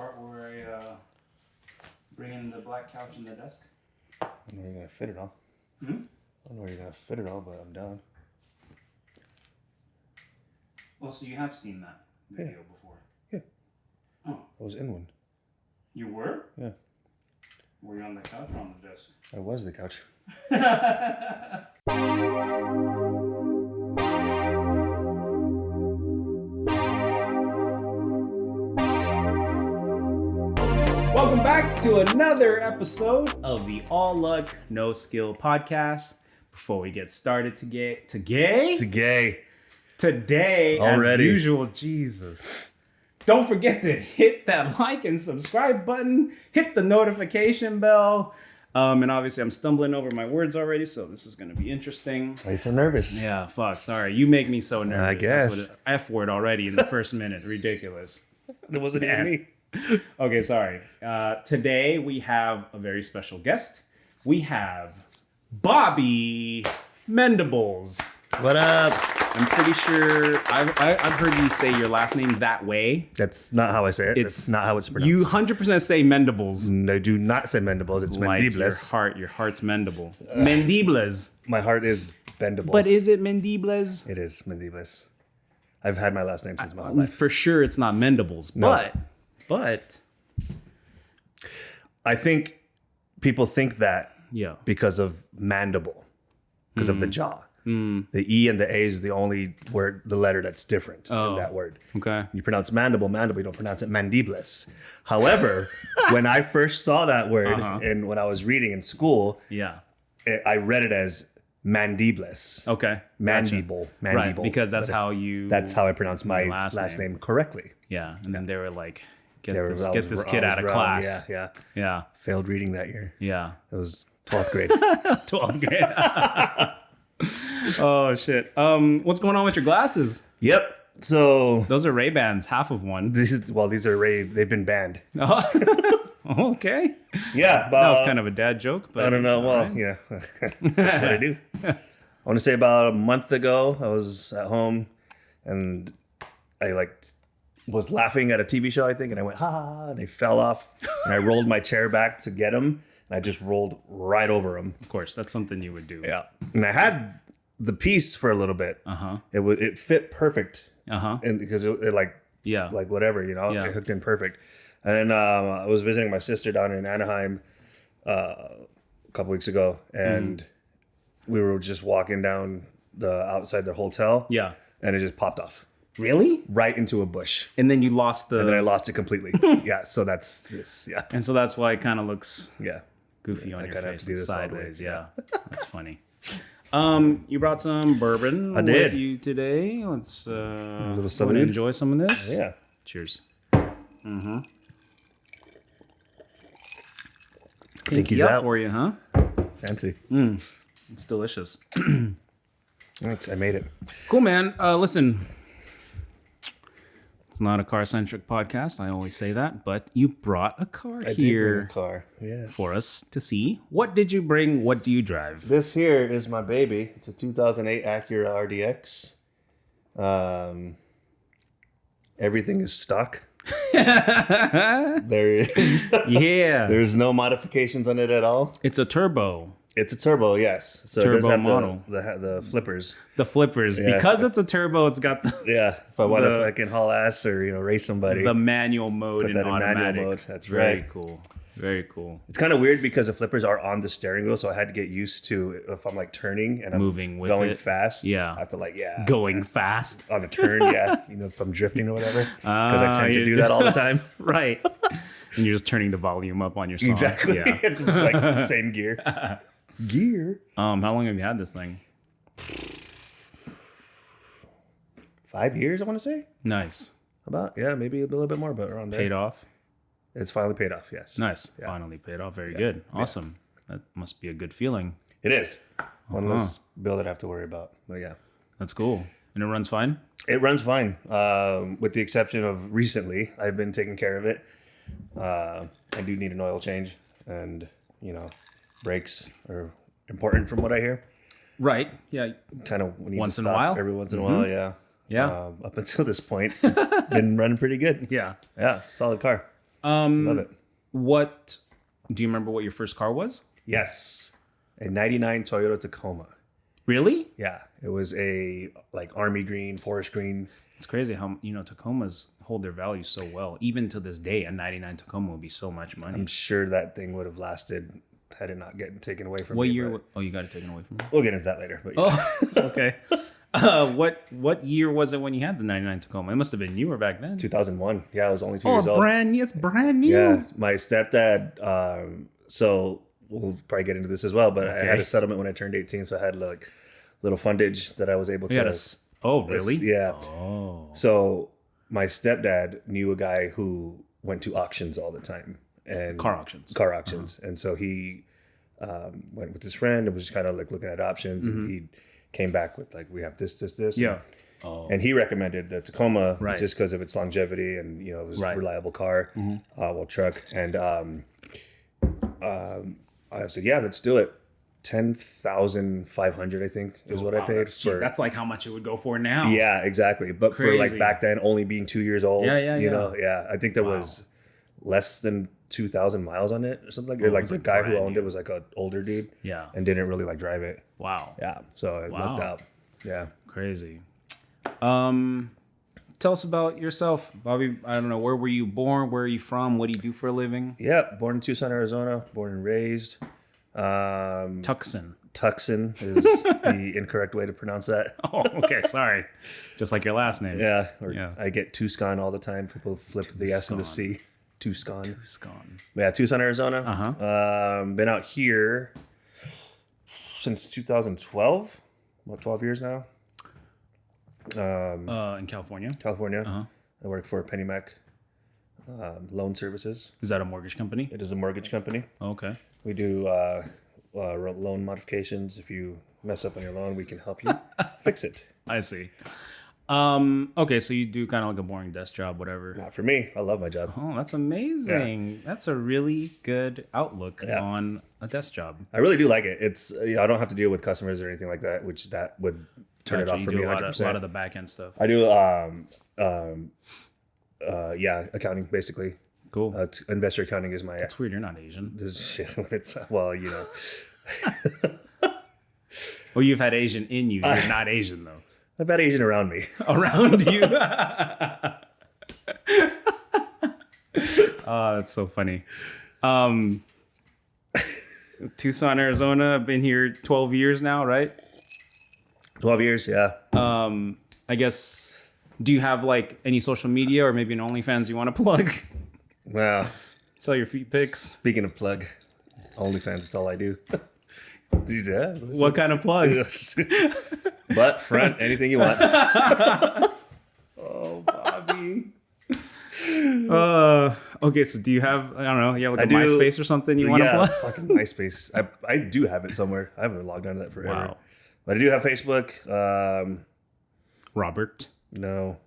part where I bring in the black couch and the desk? I don't know where you're going to fit it all. I don't know where you're going to fit it all, but I'm down. Well, so you have seen that video before? Yeah. Oh. I was in one. You were? Yeah. Were you on the couch or on the desk? I was the couch. Welcome back to another episode of the All Luck, No Skill podcast. Before we get started today, Already. as usual, Jesus. Don't forget to hit that like and subscribe button. Hit the notification bell. And obviously I'm stumbling over my words already, so this is going to be interesting. Why are you so nervous? Yeah, fuck, sorry. You make me so nervous. I guess. That's what F word already in the first minute. Ridiculous. It wasn't even me. Okay, sorry. Today we have a very special guest. We have Bobby Mendibles. What up? I'm pretty sure I've heard you say your last name that way. That's not how I say it. It's not how it's pronounced. You 100% say Mendibles. I do not say Mendibles. It's Like Mendibles. your heart's Mendible. Mendibles. My heart is bendable. But is it Mendibles? It is Mendibles. I've had my last name since my whole life. For sure it's not Mendibles. No. But I think people think that yeah. because of mandible, because of the jaw. The E and the A is the only word, the letter that's different in that word. Okay. You pronounce mandible, you don't pronounce it mandibles. However, when I first saw that word and when I was reading in school, Yeah. I read it as mandibles. Okay. Mandible. Gotcha. Right, because that's how I pronounce my last name correctly. Yeah. And then they were like, get I this was kid out of wrong. class. Yeah. Failed reading that year. Yeah. It was 12th grade. 12th grade. Oh shit. What's going on with your glasses? Yep. So Those are Ray-Bans, half of one. these are Ray. They've been banned. Okay. Yeah, but That was kind of a dad joke, but I don't know. it's Well, all right. yeah, that's what I do. I want to say about a month ago, I was at home and I was laughing at a TV show, I think, and I went, ha, ha, ha, and I fell off and I rolled my chair back to get him. And I just rolled right over him. Of course, that's something you would do. Yeah. And I had the piece for a little bit. It fit perfect. And because it like whatever, it hooked in perfect. And then I was visiting my sister down in Anaheim a couple weeks ago, and we were just walking down outside the hotel. Yeah. And it just popped off. Really? Right into a bush. And then you lost And then I lost it completely. Yeah. So that's this. Yeah. And so that's why it kind of looks Yeah. goofy on I your kinda have face, to do this all day. sideways. Yeah. That's funny. You brought some bourbon I did. with you today. Let's little go salute. and enjoy some of this. Yeah. Cheers. Pinky's up out. for you, huh? Fancy. It's delicious. Thanks. I made it. Cool, man. Listen, it's not a car-centric podcast. I always say that, but you brought a car I here did bring a car. Yes. for us to see. What did you bring? What do you drive? This here is my baby. It's a 2008 Acura RDX. Everything is stock. There is Yeah. there's no modifications on it at all. It's a turbo. It's a turbo, yes. So Turbo it does have model. the flippers. The flippers. Yeah. Because it's a turbo, it's got Yeah, if I want to fucking haul ass or race somebody, the manual mode put and that in automatic. manual mode. That's Very right. cool. Very cool. It's kind of weird because the flippers are on the steering wheel, so I had to get used to if I'm like turning and I'm Moving with going it. fast. Yeah. I have to Going fast. on a turn, if I'm drifting or whatever, because I tend to do that all the time. Right. And you're just turning the volume up on your song. Exactly. Yeah. Just like same gear. How long have you had this thing? 5 years, I want to say. Nice. Maybe a little bit more, but around there. Paid off. It's finally paid off. Yes. Nice. Yeah. Finally paid off. Very good. Awesome. That must be a good feeling. It is. One less bill that I have to worry about. But yeah. That's cool. And it runs fine? It runs fine. With the exception of recently, I've been taking care of it. I do need an oil change, and brakes are important from what I hear. Right. Yeah. Kind of Once in a while? Every once in a while, yeah. Yeah. Up until this point, it's been running pretty good. Yeah. Yeah, it's a solid car. Love it. What do you remember? What your first car was? Yes, a '99 Toyota Tacoma. Really? Yeah, it was a like army green, forest green. It's crazy how Tacomas hold their value so well. Even to this day, a '99 Tacoma would be so much money. I'm sure that thing would have lasted had it not gotten taken away from me. What year? Oh, you got it taken away from me. We'll get into that later. But okay. What year was it when you had the '99 Tacoma? It must have been newer back then. 2001. Yeah, I was only 2 years old. It's brand new. Yeah, my stepdad. So we'll probably get into this as well. But I had a settlement when I turned 18, so I had like little fundage that I was able to. Oh, really? Yeah. Oh. So my stepdad knew a guy who went to auctions all the time and car auctions. And so he went with his friend and was just kind of like looking at options, and he came back with like, we have this. Yeah. And he recommended the Tacoma just because of its longevity and it was a reliable car, truck. And I said, yeah, let's do it. 10,500, I think, is what I paid for. That's like how much it would go for now. Yeah, exactly. But for like back then, only being 2 years old, I think there was less than 2,000 miles on it or something like that. Like the guy who owned it was like an older dude, and didn't really like drive it. Wow. Yeah, so it worked out. Yeah, crazy. Tell us about yourself, Bobby. I don't know, where were you born? Where are you from? What do you do for a living? Yeah, born in Tucson, Arizona. Born and raised. Tucson is the incorrect way to pronounce that. Oh, okay, sorry. Just like your last name. Yeah, I get Tucson all the time. People flip the S and the C. Tucson. Yeah, Tucson, Arizona. Been out here since 2012. About 12 years now. In California. I work for PennyMac Loan Services. Is that a mortgage company? It is a mortgage company. Oh, okay. We do loan modifications. If you mess up on your loan, we can help you fix it. I see. Okay, so you do kind of like a boring desk job, whatever. Not for me. I love my job. Oh, that's amazing. Yeah. That's a really good outlook on a desk job. I really do like it. It's I don't have to deal with customers or anything like that, which that would turn it off for me 100%. A lot of the back end stuff. I do accounting basically. Cool. Investor accounting is my. That's weird. You're not Asian. Well, Well, you've had Asian in you. You're not Asian though. I've had Asian around me. Around you. Oh, that's so funny. Tucson, Arizona. I've been here 12 years now, right? 12 years, yeah. I guess. Do you have like any social media or maybe an OnlyFans you want to plug? Well, sell your feet pics. Speaking of plug, OnlyFans, that's all I do. Yeah. What kind of plug? Butt, front, anything you want. Oh, Bobby. Okay, so do you have, I don't know, you have like MySpace or something you want to plug? Yeah, fucking MySpace. I do have it somewhere. I haven't logged onto that forever. Wow. But I do have Facebook. Robert? No.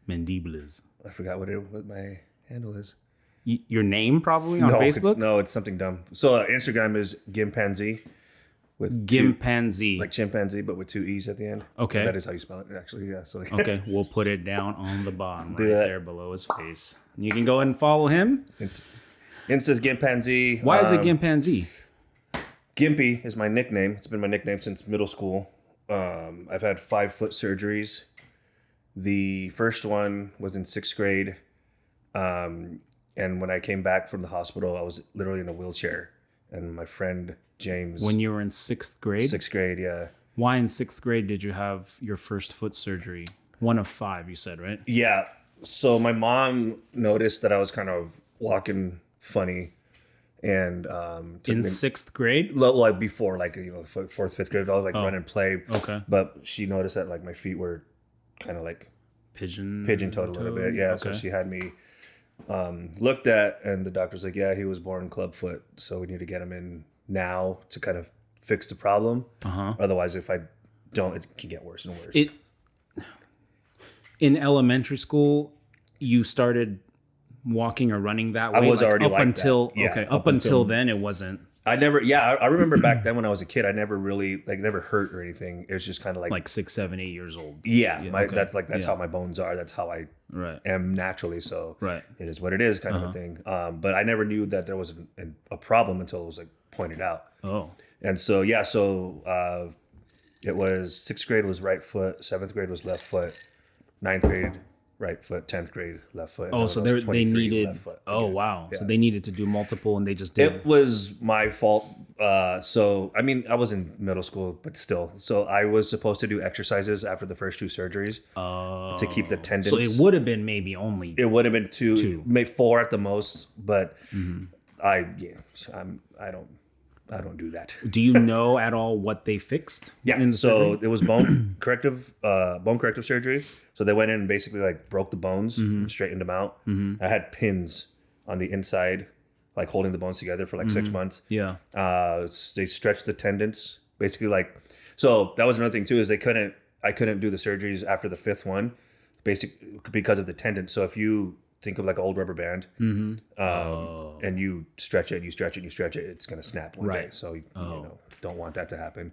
Mendibles. I forgot what my handle is. Your name probably on Facebook? It's something dumb. So Instagram is Gimpanzee. With Gimpanzee. Like chimpanzee, but with 2 E's at the end. Okay. That is how you spell it, actually. Yeah. So okay, we'll put it down on the bottom there below his face. And you can go ahead and follow him. Insta's Gimpanzee. Why is it Gimpanzee? Gimpy is my nickname. It's been my nickname since middle school. I've had 5 foot surgeries. The first one was in 6th grade. And when I came back from the hospital, I was literally in a wheelchair. And my friend James. When you were in 6th grade? 6th grade, yeah. Why in 6th grade did you have your first foot surgery? 1 of 5, you said, right? Yeah. So my mom noticed that I was kind of walking funny. And in 6th grade? Like before, like, 4th, 5th grade, I was like run and play. Okay. But she noticed that like my feet were kind of like pigeon-toed a little bit. Yeah. Okay. So she had me looked at, and the doctor's like, yeah, he was born clubfoot, so we need to get him in now to kind of fix the problem. Otherwise, if I don't, it can get worse and worse. In elementary school, you started walking or running that way. I was already up like until that. Yeah, up until then it wasn't. I remember back then when I was a kid, I never really, like, never hurt or anything. It was just kind of like 6, 7, 8 years old. Yeah, that's how my bones are. That's how I am naturally. So it is what it is, kind of a thing. But I never knew that there was a problem until it was like pointed out. Oh, and so it was 6th grade was right foot, 7th grade was left foot, 9th grade right foot, 10th grade left foot. Oh, so they needed. Oh, wow. Yeah. So they needed to do multiple, and they just did. It was my fault. So I mean, I was in middle school, but still. So I was supposed to do exercises after the first 2 surgeries to keep the tendons. So it would have been maybe only. It would have been 2, maybe 4 at the most. But I don't do that. Do you know at all what they fixed? Yeah. So it was bone corrective surgery. So they went in and basically like broke the bones, straightened them out. I had pins on the inside, like holding the bones together for like 6 months. Yeah. They stretched the tendons, basically like. So that was another thing too, is I couldn't do the surgeries after the 5th one, because of the tendon. So if you think of like an old rubber band, and you stretch it, it's gonna snap one day. So you know, don't want that to happen.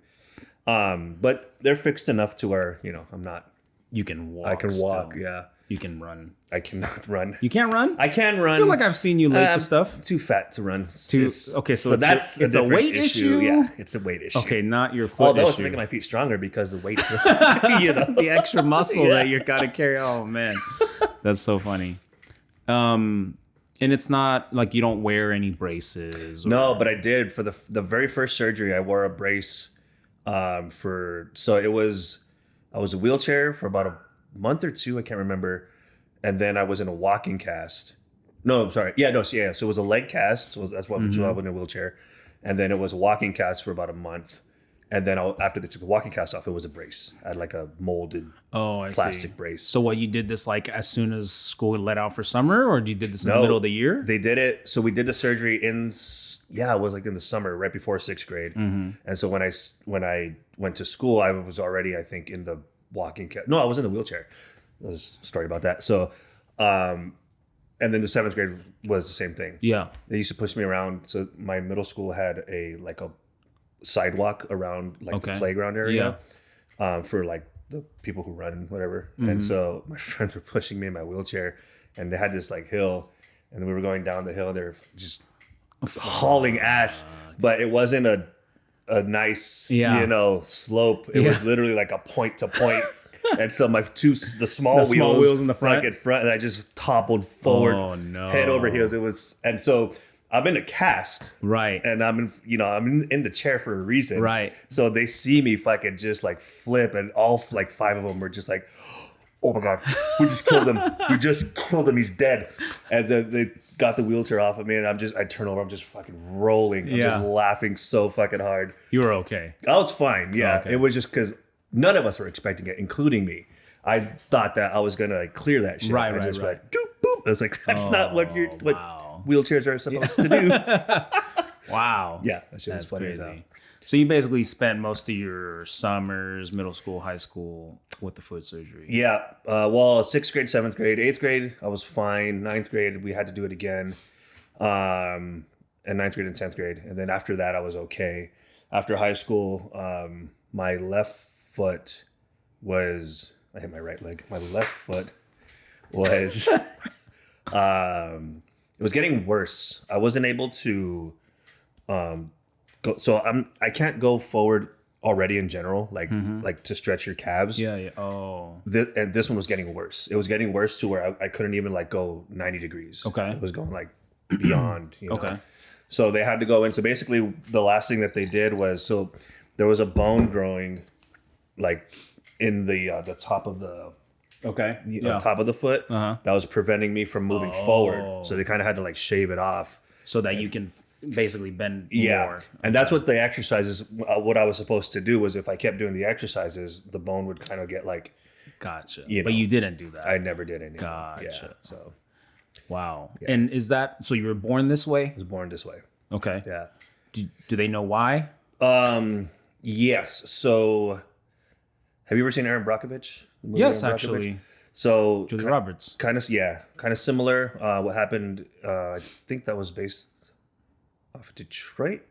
But they're fixed enough to where I'm not. You can walk. I can walk. Still. Yeah. You can run. I cannot run. You can't run? I can run. I feel like I've seen you late to stuff. Too fat to run. Okay, so that's it's a weight issue. Yeah, it's a weight issue. Okay, not your foot issue. It's making my feet stronger because the weight, the extra muscle that you got to carry. Oh man, that's so funny. And it's not like you don't wear any braces. No, but I did for the very first surgery. I wore a brace. I was a wheelchair for about a month or 2. I can't remember. And then I was in a walking cast. No, I'm sorry. So it was a leg cast. So that's what I was in a wheelchair. And then it was a walking cast for about a month. And then after they took the walking cast off, it was a brace. I had like a molded plastic brace. So what, you did this like as soon as school let out for summer, or you did this in the middle of the year? They did it. So we did the surgery it was like in the summer, right before 6th grade. And so when I went to school, I was already, I think, in the walking cast. No, I was in the wheelchair. There's a story about that. So, and then the 7th grade was the same thing. Yeah. They used to push me around. So my middle school had a sidewalk around the playground area for like the people who run, whatever. And so my friends were pushing me in my wheelchair, and they had this like hill, and we were going down the hill, and they're just hauling ass, but it wasn't a nice, slope. It was literally like a point to point. And so the small wheels in the front, and I just toppled forward, head over heels. And so I'm in a cast, right? And I'm in the chair for a reason, right? So they see me fucking just like flip, and all like 5 of them were just like, "Oh my god, we just killed him! We just killed him! He's dead!" And then they got the wheelchair off of me, and I turn over, I'm just fucking rolling, I'm just laughing so fucking hard. You were okay? I was fine. Yeah, It was just because none of us were expecting it, including me. I thought that I was gonna like clear that shit. I just went doop boop. I was like, that's not what wheelchairs are supposed to do. Wow. Yeah, that's crazy. So you basically spent most of your summers, middle school, high school, with the foot surgery. Yeah. 6th grade, 7th grade, 8th grade, I was fine. 9th grade, we had to do it again. And 9th grade and 10th grade. And then after that, I was okay. After high school, my left foot was, I hit my right leg. My left foot was, it was getting worse. I wasn't able to go. So I can't go forward already in general, like to stretch your calves. Yeah. Oh. And this one was getting worse. It was getting worse to where I couldn't even like go 90 degrees. Okay. It was going like beyond. Okay. So they had to go in. So basically, the last thing that they did was, so there was a bone growing, like in the top of the top of the foot that was preventing me from moving forward. So they kind of had to like shave it off so that you can basically bend more. And that's what the exercises, what I was supposed to do was, if I kept doing the exercises, the bone would kind of get like, gotcha. But you didn't do that. I never did any. Gotcha. Yeah, so wow. Yeah. And is that, so you were born this way? I was born this way. Okay. Yeah. Do they know why? Yes. So have you ever seen Aaron Brockovich? Yes, actually. So Julia Roberts. Kind of similar. What happened, I think that was based off of Detroit,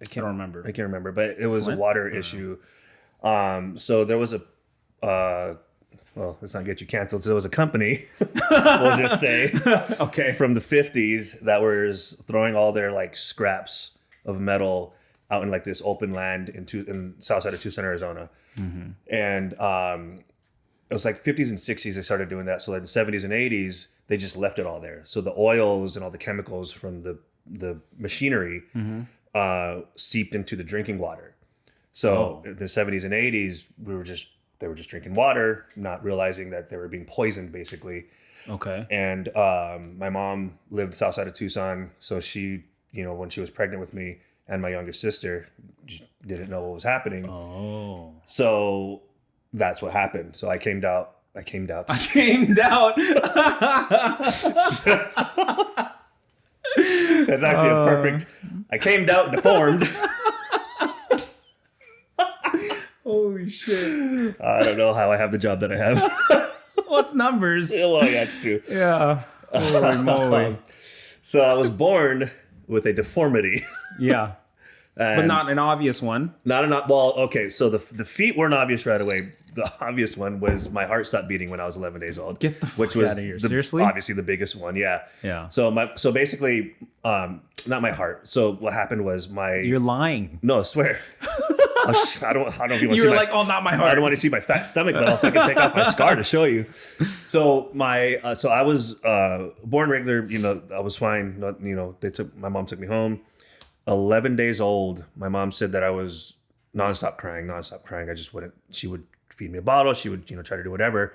don't remember. I can't remember, but it was a water issue. So there was a, well, let's not get you canceled. So there was a company, we'll just say, okay, from the 50s that was throwing all their like scraps of metal out in like this open land in south side of Tucson, Arizona. And it was like 50s and 60s they started doing that. So like the 70s and 80s, they just left it all there. So the oils and all the chemicals from the machinery seeped into the drinking water. So in the 70s and 80s, they were just drinking water, not realizing that they were being poisoned, basically. Okay. And my mom lived south side of Tucson, so she, when she was pregnant with me and my younger sister, just didn't know what was happening. Oh. So that's what happened. So I came out. I came out. That's actually a perfect. I came out deformed. Holy shit. I don't know how I have the job that I have. What's numbers? Well, yeah, it's true. Yeah. Holy moly. So I was born with a deformity. Yeah. But not an obvious one. Well, okay. So the feet weren't obvious right away. The obvious one was my heart stopped beating when I was 11 days old. Get the fuck out of here. Seriously? Obviously the biggest one. Yeah. Yeah. So basically, not my heart. So what happened was You're lying. No, I swear. I don't know if you want to see You were like, oh, not my heart. I don't want to see my fat stomach, but I'll fucking take off my scar to show you. So so I was born regular. I was fine. My mom took me home. 11 days old. My mom said that I was nonstop crying. I just wouldn't. She would feed me a bottle. She would try to do whatever.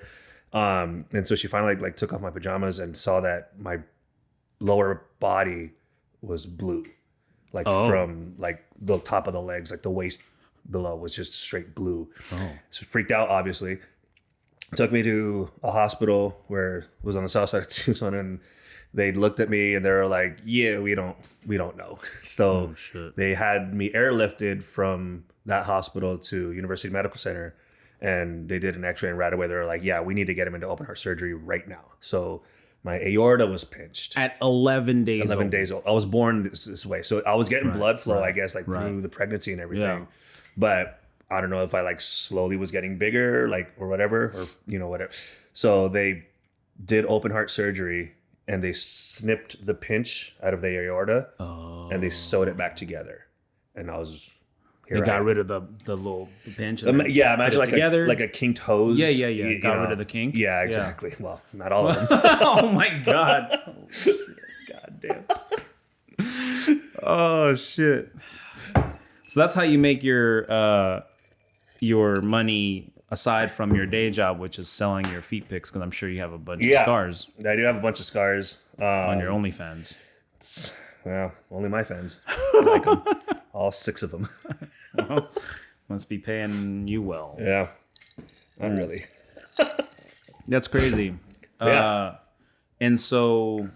And so she finally like took off my pajamas and saw that my lower body was blue, from like the top of the legs, like the waist below was just straight blue. So freaked out, obviously. Took me to a hospital where it was on the south side of Tucson, and they looked at me and they were like, yeah, we don't know. So they had me airlifted from that hospital to University Medical Center, and they did an x-ray, and right away they were like, yeah, we need to get him into open heart surgery right now. So my aorta was pinched. At 11 days 11 days old. I was born this way. So I was getting blood flow, I guess, through the pregnancy and everything. Yeah. But I don't know if I slowly was getting bigger, or whatever, or, whatever. So they did open heart surgery, and they snipped the pinch out of the aorta, and they sewed it back together. And I was... They got rid of the little pinch. Yeah, imagine like a kinked hose. Yeah. Got rid of the kink. Yeah, exactly. Yeah. Well, not all of them. Oh my god. God damn. Oh shit. So that's how you make your money aside from your day job, which is selling your feet pics. Because I'm sure you have a bunch of scars. I do have a bunch of scars on your OnlyFans. Well, only my fans like them. All 6 of them. Well, must be paying you well. Yeah. Not really. That's crazy. Yeah. And so,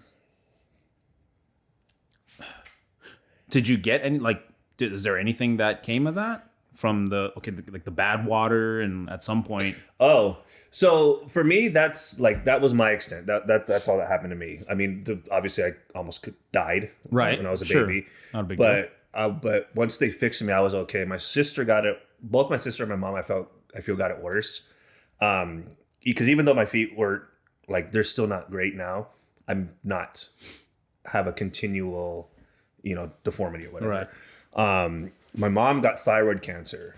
did you get any, is there anything that came of that? From the bad water, and at some point... Oh, so for me, that's that was my extent. That's all that happened to me. I mean, obviously I almost died when I was a baby. Not a big deal. But once they fixed me, I was okay. My sister got it. Both my sister and my mom, I feel got it worse. Because even though my feet were they're still not great now, I'm not have a continual, deformity or whatever. Right. My mom got thyroid cancer,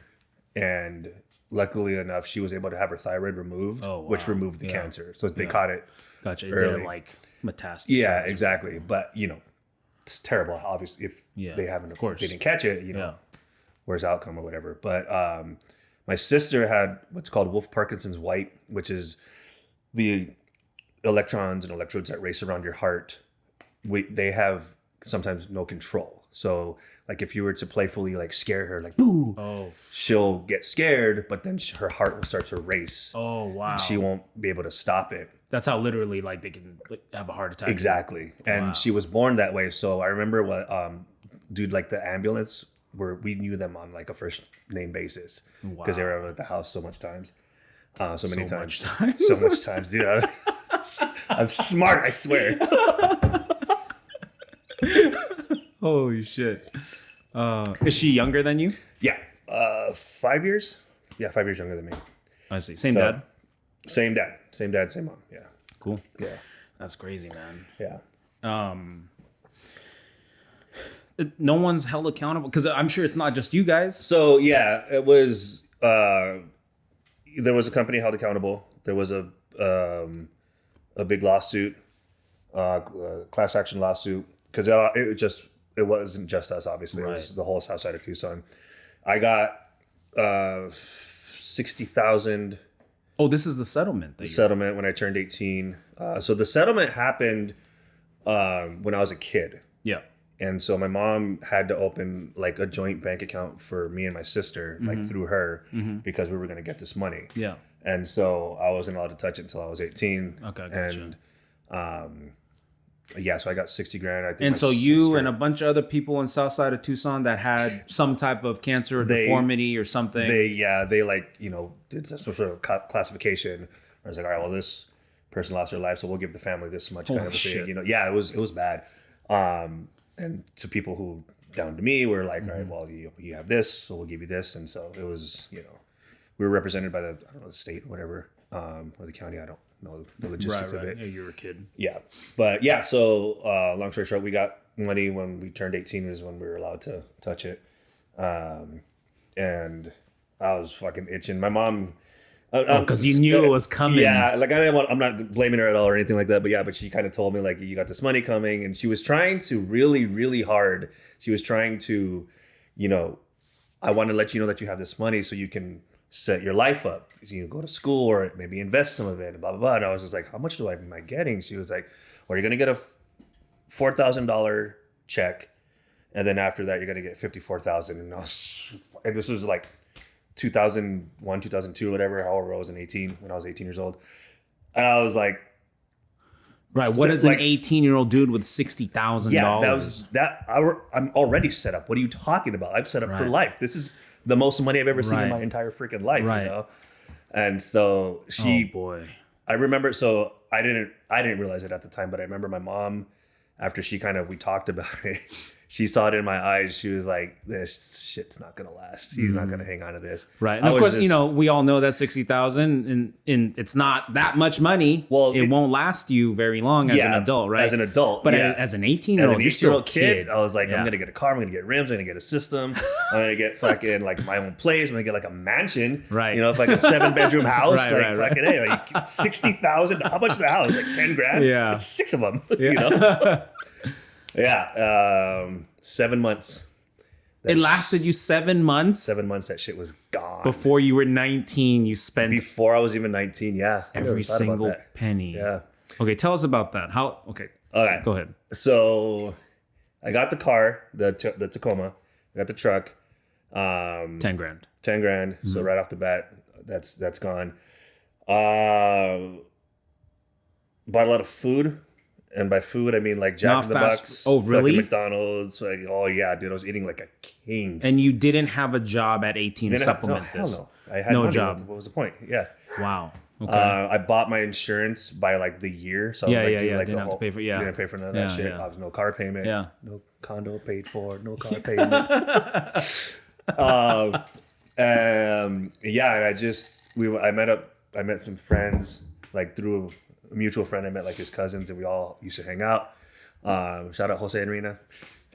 and luckily enough, she was able to have her thyroid removed, which removed the cancer. So they caught it. Gotcha. It early. didn't metastasize. Yeah, exactly. But it's terrible. Obviously, if they haven't, of course, they didn't catch it. Where's the outcome or whatever. But my sister had what's called Wolff Parkinson's White, which is the electrons and electrodes that race around your heart. They have sometimes no control. So if you were to playfully scare her, boo, she'll get scared, but then her heart will start to race. Oh, wow. And she won't be able to stop it. That's how literally they can have a heart attack. Exactly. And she was born that way. So I remember what the ambulance, where we knew them on a first name basis because they were at the house so much times. So many times. So much times, dude. I'm smart, I swear. Holy shit. Is she younger than you? Yeah. 5 years? Yeah, 5 years younger than me. I see. Same dad? Same dad. Same dad, same mom. Yeah. Cool. Yeah. That's crazy, man. Yeah. No one's held accountable because I'm sure it's not just you guys. So yeah, it was. There was a company held accountable. There was a big lawsuit, class action lawsuit, because it wasn't just us. Obviously, It was the whole south side of Tucson. I got 60,000. Oh, this is the settlement. Settlement when I turned 18. So the settlement happened when I was a kid. Yeah. And so my mom had to open like a joint bank account for me and my sister, like through her, because we were going to get this money. Yeah. And so I wasn't allowed to touch it until I was 18. Okay, gotcha. And yeah, so I got 60 grand. I think. And so you and a bunch of other people in south side of Tucson that had some type of cancer or deformity or something. They like, did some sort of classification. I was like, all right, well, this person lost their life, so we'll give the family this much kind of a thing. Yeah, it was bad. And to people who down to me were like, all right, well, you have this, so we'll give you this. And so it was, we were represented by the state or whatever, or the county. I don't know the logistics of it. Yeah, you were a kid. Yeah. But yeah, so long story short, we got money when we turned 18 was when we were allowed to touch it. And I was fucking itching. My mom... because you knew it was coming. Yeah, like I'm not blaming her at all or anything like that, but she kind of told me like, you got this money coming, and she was trying to really, really hard. She was trying to, I want to let you know that you have this money so you can set your life up. You can go to school or maybe invest some of it, and blah blah blah. And I was just like, how much am I getting? She was like, well, you're gonna get a $4,000 check, and then after that, you're gonna get $54,000. And this was like 2001, 2002, whatever, however I was when I was 18 years old. And I was like, right, what is an 18-year-old dude with $60,000? Yeah, I'm already set up. What are you talking about? I'm set up for life. This is the most money I've ever seen in my entire freaking life, And so oh boy. I remember, so I didn't realize it at the time, but I remember my mom, after we talked about it, she saw it in my eyes. She was like, this shit's not going to last. He's not going to hang on to this. Right. And of course, we all know that 60,000 and it's not that much money. Well, it won't last you very long as an adult, right? As an adult. But as an 18-year-old, you're still a kid. I was like, I'm going to get a car. I'm going to get rims. I'm going to get a system. I'm going to get fucking like my own place. I'm going to get like a mansion. Right. Like a 7-bedroom house. Fucking, hey, like 60,000. How much is the house? Like 10 grand? Yeah. It's 6 of them, Yeah. 7 months. It lasted you 7 months? 7 months, that shit was gone. Before you were 19, you spent... Before I was even 19, yeah. Every single penny. Yeah. Okay, tell us about that. Okay. Go ahead. So, I got the car, the Tacoma. I got the truck. 10 grand. 10 grand. Mm-hmm. So, right off the bat, that's gone. Bought a lot of food. And by food, I mean like Jack in the Box. Oh, really? McDonald's. Like, oh, yeah, dude. I was eating like a king. And you didn't have a job at 18 to supplement this? Hell no. I had no job. What was the point? Yeah. Wow. Okay. I bought my insurance by like the year. So didn't have to pay for didn't pay for none of that shit. I was no car payment. Yeah. No condo paid for. No car payment. And I met some friends like through a mutual friend. I met like his cousins, and we all used to hang out. Shout out Jose and Rena.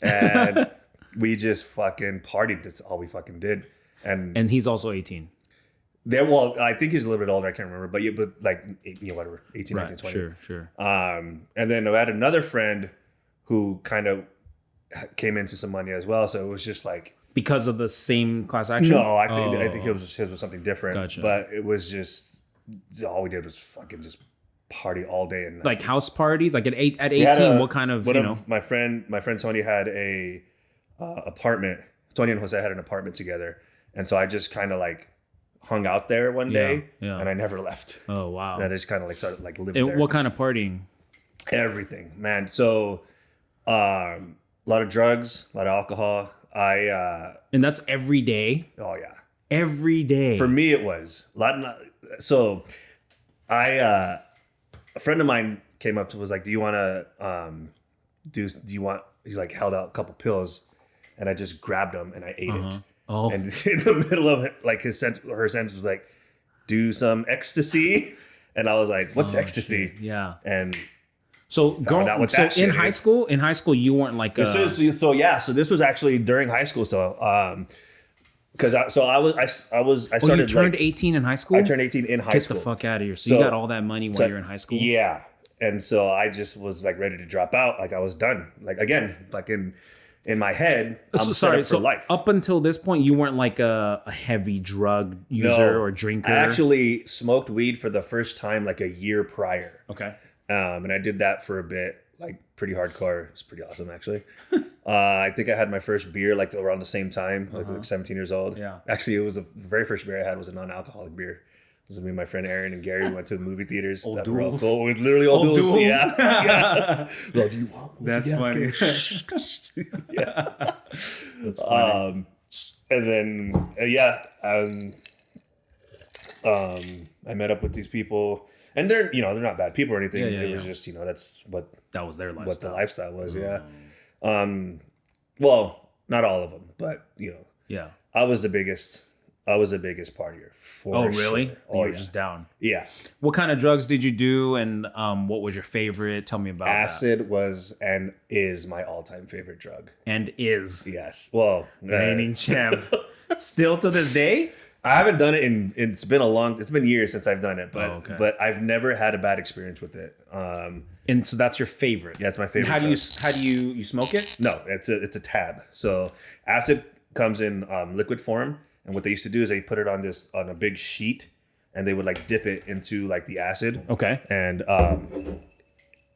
And we just fucking partied. That's all we fucking did. And he's also 18. I think he's a little bit older. I can't remember, but like, whatever, 18, right, 19, 20. Sure. And then I had another friend who kind of came into some money as well. So it was just like, because of the same class action. No, I think his was something different. Gotcha. But it was just, all we did was fucking just party all day and night. Like house parties. Like at 18, what kind of my friend Tony had a apartment. Tony and Jose had an apartment together, and so I just kind of like hung out there one day, and I never left. Oh wow! And I just kind of like started like living there. What kind of partying? Everything, man. So, a lot of drugs, a lot of alcohol. And that's every day. Oh yeah, every day. For me, it was a lot. So, a friend of mine came up to was like, "Do you want to do you want?" He's like held out a couple pills, and I just grabbed him and I ate it. Oh. And in the middle of it, like her sentence was like, do some ecstasy. And I was like, what's ecstasy? Shit. Yeah. And so in high school, you weren't like so this was actually during high school. So, because I started. You turned 18 in high school? I turned 18 in high school. Get the fuck out of here. So you got all that money while you're in high school? Yeah. And so I just was like ready to drop out. Like I was done. Like again, like in my head, I'm set up for life. Up until this point, you weren't like a heavy drug user or drinker? I actually smoked weed for the first time like a year prior. Okay. And I did that for a bit, like pretty hardcore. It's pretty awesome, actually. I think I had my first beer like around the same time, like 17 years old. Yeah. Actually, it was the very first beer I had was a non-alcoholic beer. It was me and my friend Aaron and Gary went to the movie theaters. Old duels. Literally old duels. Yeah. Well, do you want? That's funny. Yeah. That's funny. And then I met up with these people, and they're not bad people or anything. It was just that's what that was their lifestyle. What the lifestyle was. Yeah. Well, not all of them, but Yeah. I was the biggest partier. Really? Sure. You were just down. Yeah. What kind of drugs did you do, and what was your favorite? Tell me about Acid was and is my all-time favorite drug. And is. Yes. Well, reigning champ. Still to this day? I haven't done it it's been years since I've done it, but I've never had a bad experience with it. And so that's your favorite. Yeah, it's my favorite. And how do you smoke it? No, it's a tab. So acid comes in liquid form. And what they used to do is they put it on a big sheet, and they would like dip it into like the acid. Okay. And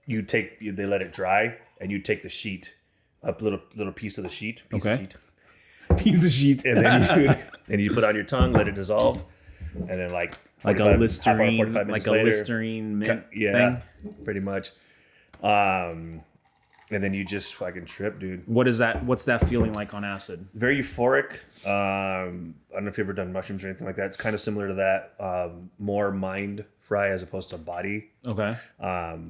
they let it dry, and you take the sheet, a little piece of the sheet, piece of sheet, and then you put it on your tongue, let it dissolve, and then like a Listerine, Listerine mint thing, pretty much. And then you just fucking trip, dude. What's that feeling like on acid? Very euphoric. I don't know if you've ever done mushrooms or anything like that. It's kind of similar to that. More mind fry as opposed to body. Okay.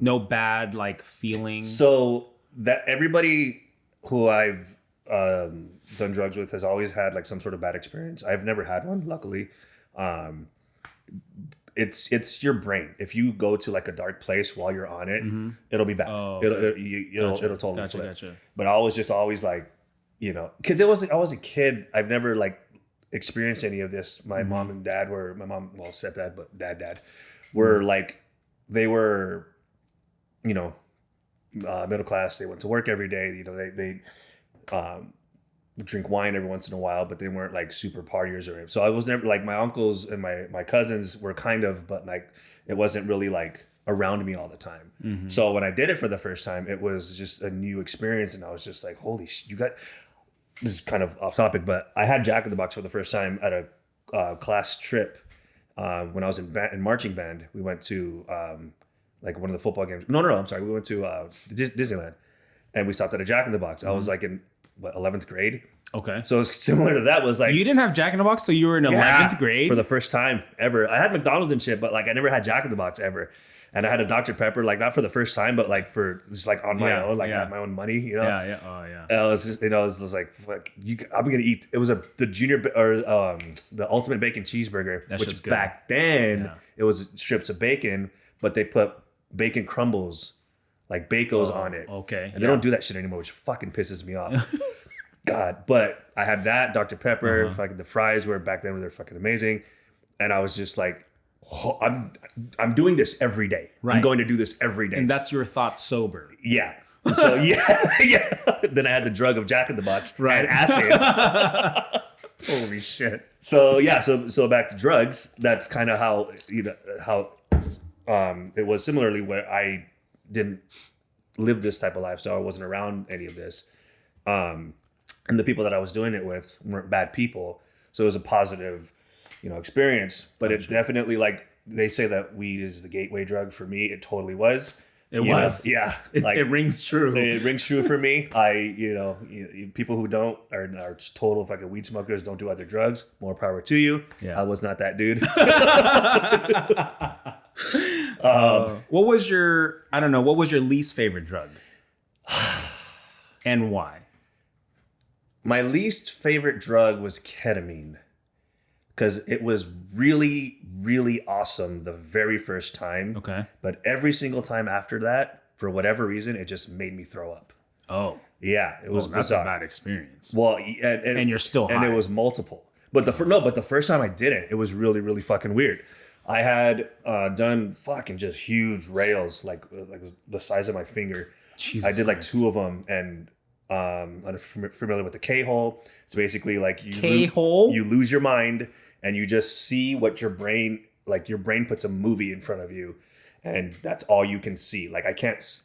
No bad like feeling. So that everybody who I've done drugs with has always had like some sort of bad experience. I've never had one, luckily. It's your brain. If you go to like a dark place while you're on it, it'll be bad. Oh, okay. It'll totally flip. Gotcha. But I was just always like, because I was a kid. I've never like experienced any of this. My mom and dad were stepdad, but dad were like, they were, middle class. They went to work every day. They drink wine every once in a while, but they weren't like super partiers or anything. So I was never like, my uncles and my cousins were kind of, but like it wasn't really like around me all the time. Mm-hmm. So when I did it for the first time, it was just a new experience, and I was just like, holy shit, this is kind of off topic, but I had Jack in the Box for the first time at a class trip when I was in marching band. We went to like one of the football games. No, I'm sorry. We went to Disneyland, and we stopped at a Jack in the Box. I was like in 11th grade. Okay. So it's similar to that. Was like, you didn't have Jack in the Box, so you were in 11th grade? For the first time ever. I had McDonald's and shit, but like I never had Jack in the Box ever. And I had a Dr. Pepper, like not for the first time, but like for just like on my own, like I had my own money, Yeah. Oh yeah. And I was just, it was just like, fuck, I'm gonna eat. It was the the ultimate bacon cheeseburger, which back then it was strips of bacon, but they put bacon crumbles, like bacos on it. Okay. And they don't do that shit anymore, which fucking pisses me off. God, but I had that Dr. Pepper. Fucking the fries were back then, they're fucking amazing, and I was just like, oh, I'm doing this every day. Right. I'm going to do this every day, and that's your thought sober. Yeah. So yeah. Then I had the drug of Jack in the Box, right? And acid. Holy shit. So yeah. So back to drugs. That's kind of how it was similarly where I didn't live this type of lifestyle. I wasn't around any of this. And the people that I was doing it with weren't bad people. So it was a positive, experience. But it definitely, like, they say that weed is the gateway drug. For me, it totally was. It was. Yeah. It rings true. It rings true for me. People who don't are total fucking weed smokers, don't do other drugs. More power to you. Yeah. I was not that dude. What was your least favorite drug? And why? My least favorite drug was ketamine because it was really, really awesome the very first time. Okay. But every single time after that, for whatever reason, it just made me throw up. Oh. Yeah, it was that's bizarre. a bad experience. Well, and you're still high. And it was multiple. But the first time I did it, it was really, really fucking weird. I had done fucking just huge rails, like the size of my finger. Jesus I did like Christ. 2 of them, and I'm familiar with the K-hole. It's basically like you lose your mind, and you just see what your brain puts a movie in front of you, and that's all you can see. Like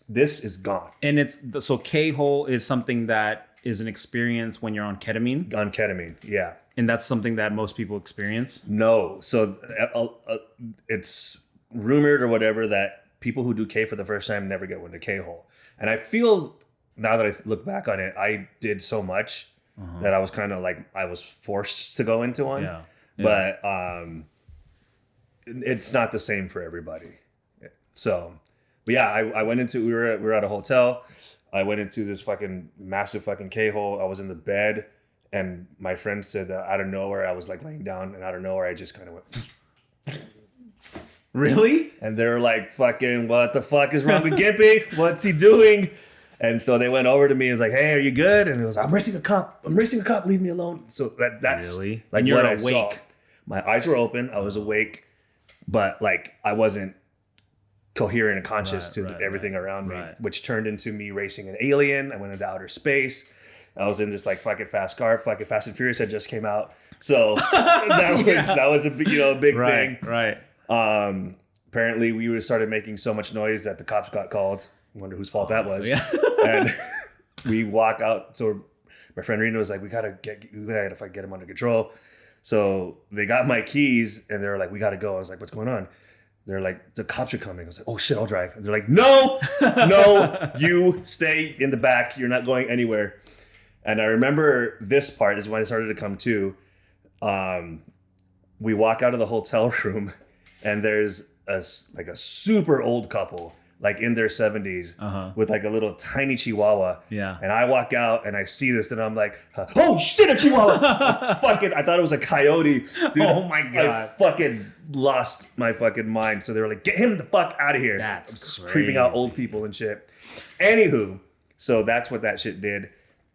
this is gone. And so K-hole is something that is an experience when you're on ketamine? On ketamine, yeah. And that's something that most people experience? No. So it's rumored or whatever that people who do K for the first time never get into K-hole. And I feel, now that I look back on it, I did so much that I was kind of like, I was forced to go into one. Yeah. But it's not the same for everybody. So, but yeah, I went into, we were at a hotel. I went into this fucking massive fucking K-hole. I was in the bed. And my friend said that out of nowhere, I was like laying down, and out of nowhere, I just kind of went. Really? And they're like, fucking, what the fuck is wrong with Gimpy? What's he doing? And so they went over to me and was like, hey, are you good? And it was, I'm racing a cop. Leave me alone. So that's really? Like and you're what awake. I saw. My eyes were open. I was awake, but like I wasn't coherent and conscious to everything around me, which turned into me racing an alien. I went into outer space. I was in this like fucking fast car, fucking Fast and Furious that just came out. So that was a big, big thing. Right. Apparently we started making so much noise that the cops got called. I wonder whose fault that was. Yeah. And we walk out. So my friend Rena was like, we gotta get him under control. So they got my keys and they were like, we gotta go. I was like, what's going on? They're like, the cops are coming. I was like, oh shit, I'll drive. And they're like, no, you stay in the back. You're not going anywhere. And I remember this part is when I started to come to. We walk out of the hotel room, and there's a super old couple, like in their 70s, with like a little tiny Chihuahua. Yeah. And I walk out and I see this, and I'm like, oh shit, a Chihuahua! I thought it was a coyote. Dude, oh my God. I fucking lost my fucking mind. So they were like, get him the fuck out of here. That's crazy. Creeping out old people and shit. Anywho, so that's what that shit did.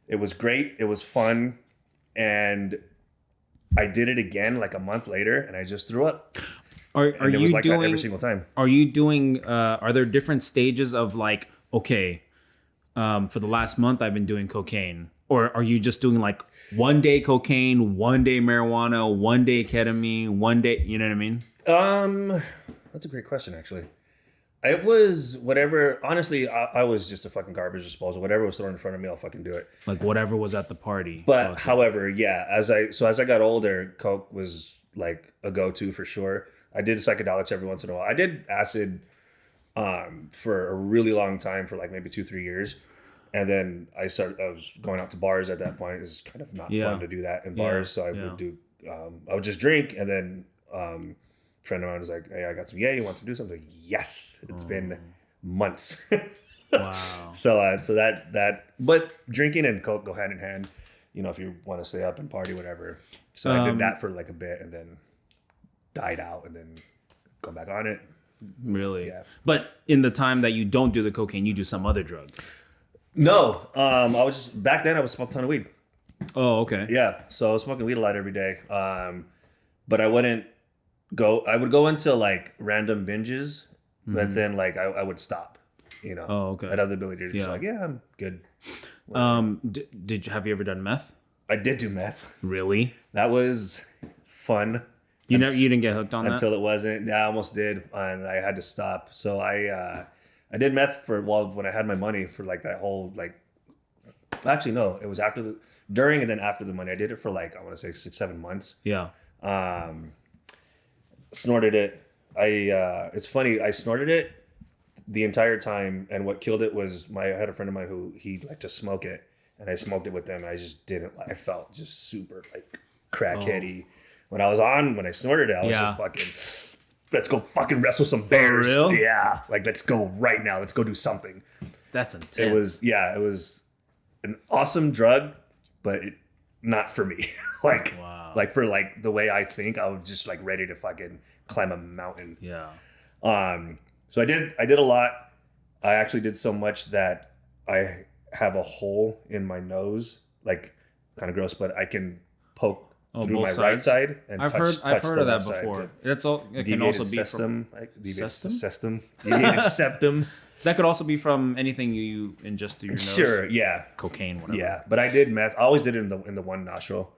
It was great. It was fun. And I did it again like a month later, and I just threw up. Are you like doing that every single time? Are you doing? Are there different stages of like, okay, for the last month I've been doing cocaine, or are you just doing like 1 day cocaine, 1 day marijuana, 1 day ketamine, 1 day? You know what I mean? That's a great question, actually. It was whatever. Honestly, I was just a fucking garbage disposal. Whatever was thrown in front of me, I'll fucking do it. Like whatever was at the party. But however, yeah, as I got older, coke was like a go-to for sure. I did psychedelics every once in a while. I did acid for a really long time, for like maybe 2-3 years. And then I was going out to bars at that point. It's kind of not fun to do that in bars. So I would just drink, and then friend of mine was like, hey, I got some you want to do something? Yes. It's been months. Wow. So that but drinking and coke go hand in hand, if you want to stay up and party, whatever. So I did that for like a bit, and then died out, and then go back on it. Really? Yeah. But in the time that you don't do the cocaine, you do some other drug. No. I was just, back then I was smoking a ton of weed. Oh, okay. Yeah. So I was smoking weed a lot every day. But I would go into like random binges, but then like I would stop, Oh, okay. I'd have the ability to just I'm good. Have you ever done meth? I did do meth. Really? That was fun. You didn't get hooked on that? Until it wasn't. Yeah, I almost did, and I had to stop. So I did meth when I had my money for like that whole like. Actually, no, it was during and then after the money. I did it for like, I want to say 6-7 months. Yeah. Snorted it. It's funny. I snorted it the entire time, and what killed it was I had a friend of mine who he liked to smoke it, and I smoked it with them, and I just didn't. I felt just super like crackheady. When I snorted it, I was just fucking. Let's go fucking wrestle some bears. For real? Yeah, like let's go right now. Let's go do something. That's intense. It was an awesome drug, but not for me. Like for like the way I think, I was just like ready to fucking climb a mountain. Yeah. So I did a lot. I actually did so much that I have a hole in my nose, like kind of gross, but I can poke through my right side and I've heard of that before. That's all. It can also be septum, septum. Deviated septum. That could also be from anything you ingest through your nose. Sure, yeah. Cocaine, whatever. Yeah, but I did meth. I always did it in the one nostril.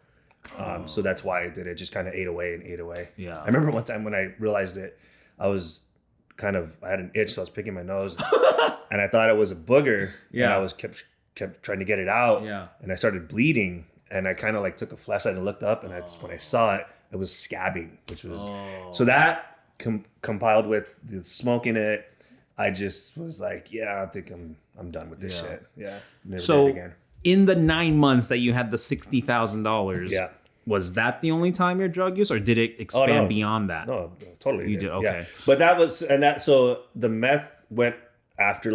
So that's why I did it. Just kind of ate away. Yeah. I remember one time when I realized it, I had an itch, so I was picking my nose, and I thought it was a booger. Yeah. And I was kept trying to get it out. Yeah. And I started bleeding, and I kind of like took a flashlight and looked up, and that's when I saw it. It was scabbing, which was so that compiled with the smoking it. I just was like, yeah, I think I'm done with this shit. Yeah. Never did it again. In the 9 months that you had the $60,000, was that the only time your drug use, or did it expand beyond that? No, totally. You did. Okay. Yeah. But so the meth went after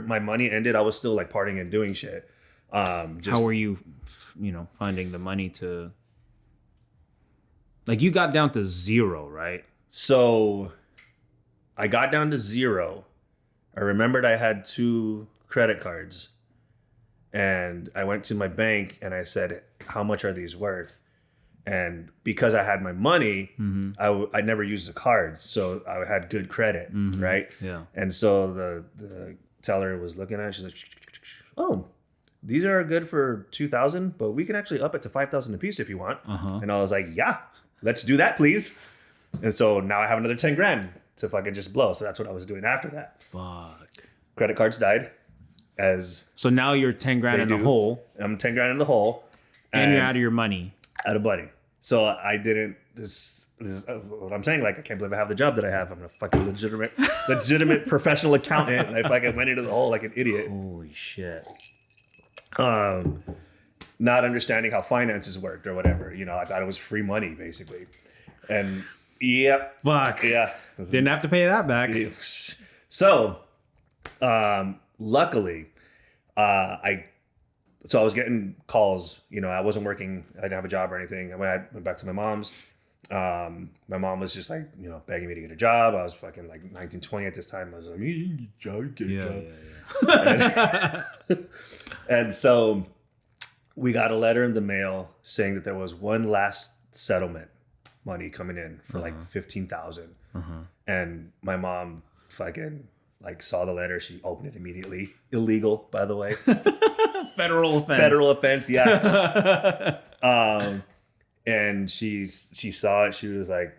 my money ended, I was still like partying and doing shit. How were you, finding the money to, like, you got down to zero, right? So I got down to zero. I remembered I had 2 credit cards, and I went to my bank and I said, how much are these worth? And because I had my money, I never used the cards. So I had good credit, right? Yeah. And so the teller was looking at it. She's like, oh, these are good for 2,000, but we can actually up it to 5,000 a piece if you want. And I was like, yeah, let's do that, please. And so now I have another 10 grand to fucking just blow. So that's what I was doing after that. Fuck. Credit cards died. So now you're 10 grand in the hole. I'm 10 grand in the hole. And you're out of your money. Out of money. So I didn't, this is what I'm saying. Like, I can't believe I have the job that I have. I'm a fucking legitimate professional accountant. And I fucking went into the hole like an idiot. Holy shit. Not understanding how finances worked or whatever. I thought it was free money basically. And yep. Fuck. Yeah. Didn't have to pay that back. So, luckily, I was getting calls. I wasn't working. I didn't have a job or anything. I went back to my mom's. My mom was just like, begging me to get a job. I was fucking like 19, 20 at this time. I was like, get a job. And so we got a letter in the mail saying that there was one last settlement money coming in for like 15,000. And my mom fucking like saw the letter. She opened it immediately. Illegal, by the way. Federal offense. Yeah. And she saw it. She was like,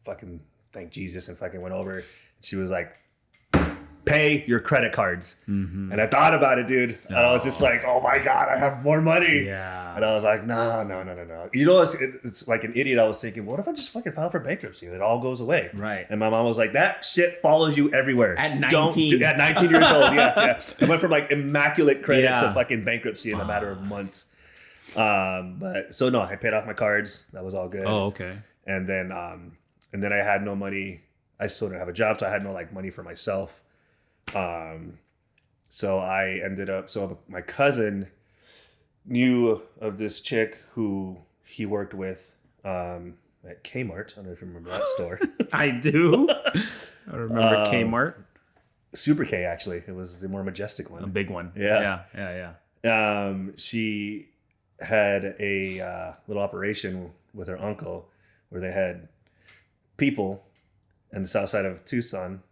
fucking thank Jesus, and fucking went over. She was like, pay your credit cards. And I thought about it, dude. And I was just like, oh my God, I have more money. Yeah. And I was like, no. It's like an idiot. I was thinking, what if I just fucking file for bankruptcy and it all goes away? Right. And my mom was like, that shit follows you everywhere. At 19. At 19 years old. Yeah. I went from like immaculate credit to fucking bankruptcy in a matter of months. But so no, I paid off my cards. That was all good. Oh, okay. And then I had no money. I still didn't have a job, so I had no like money for myself. So I ended up, my cousin knew of this chick who he worked with, at Kmart. I don't know if you remember that store. I do. I remember Kmart. Super K, actually. It was the more majestic one. A big one. Yeah. Yeah. She had a little operation with her uncle where they had people in the south side of Tucson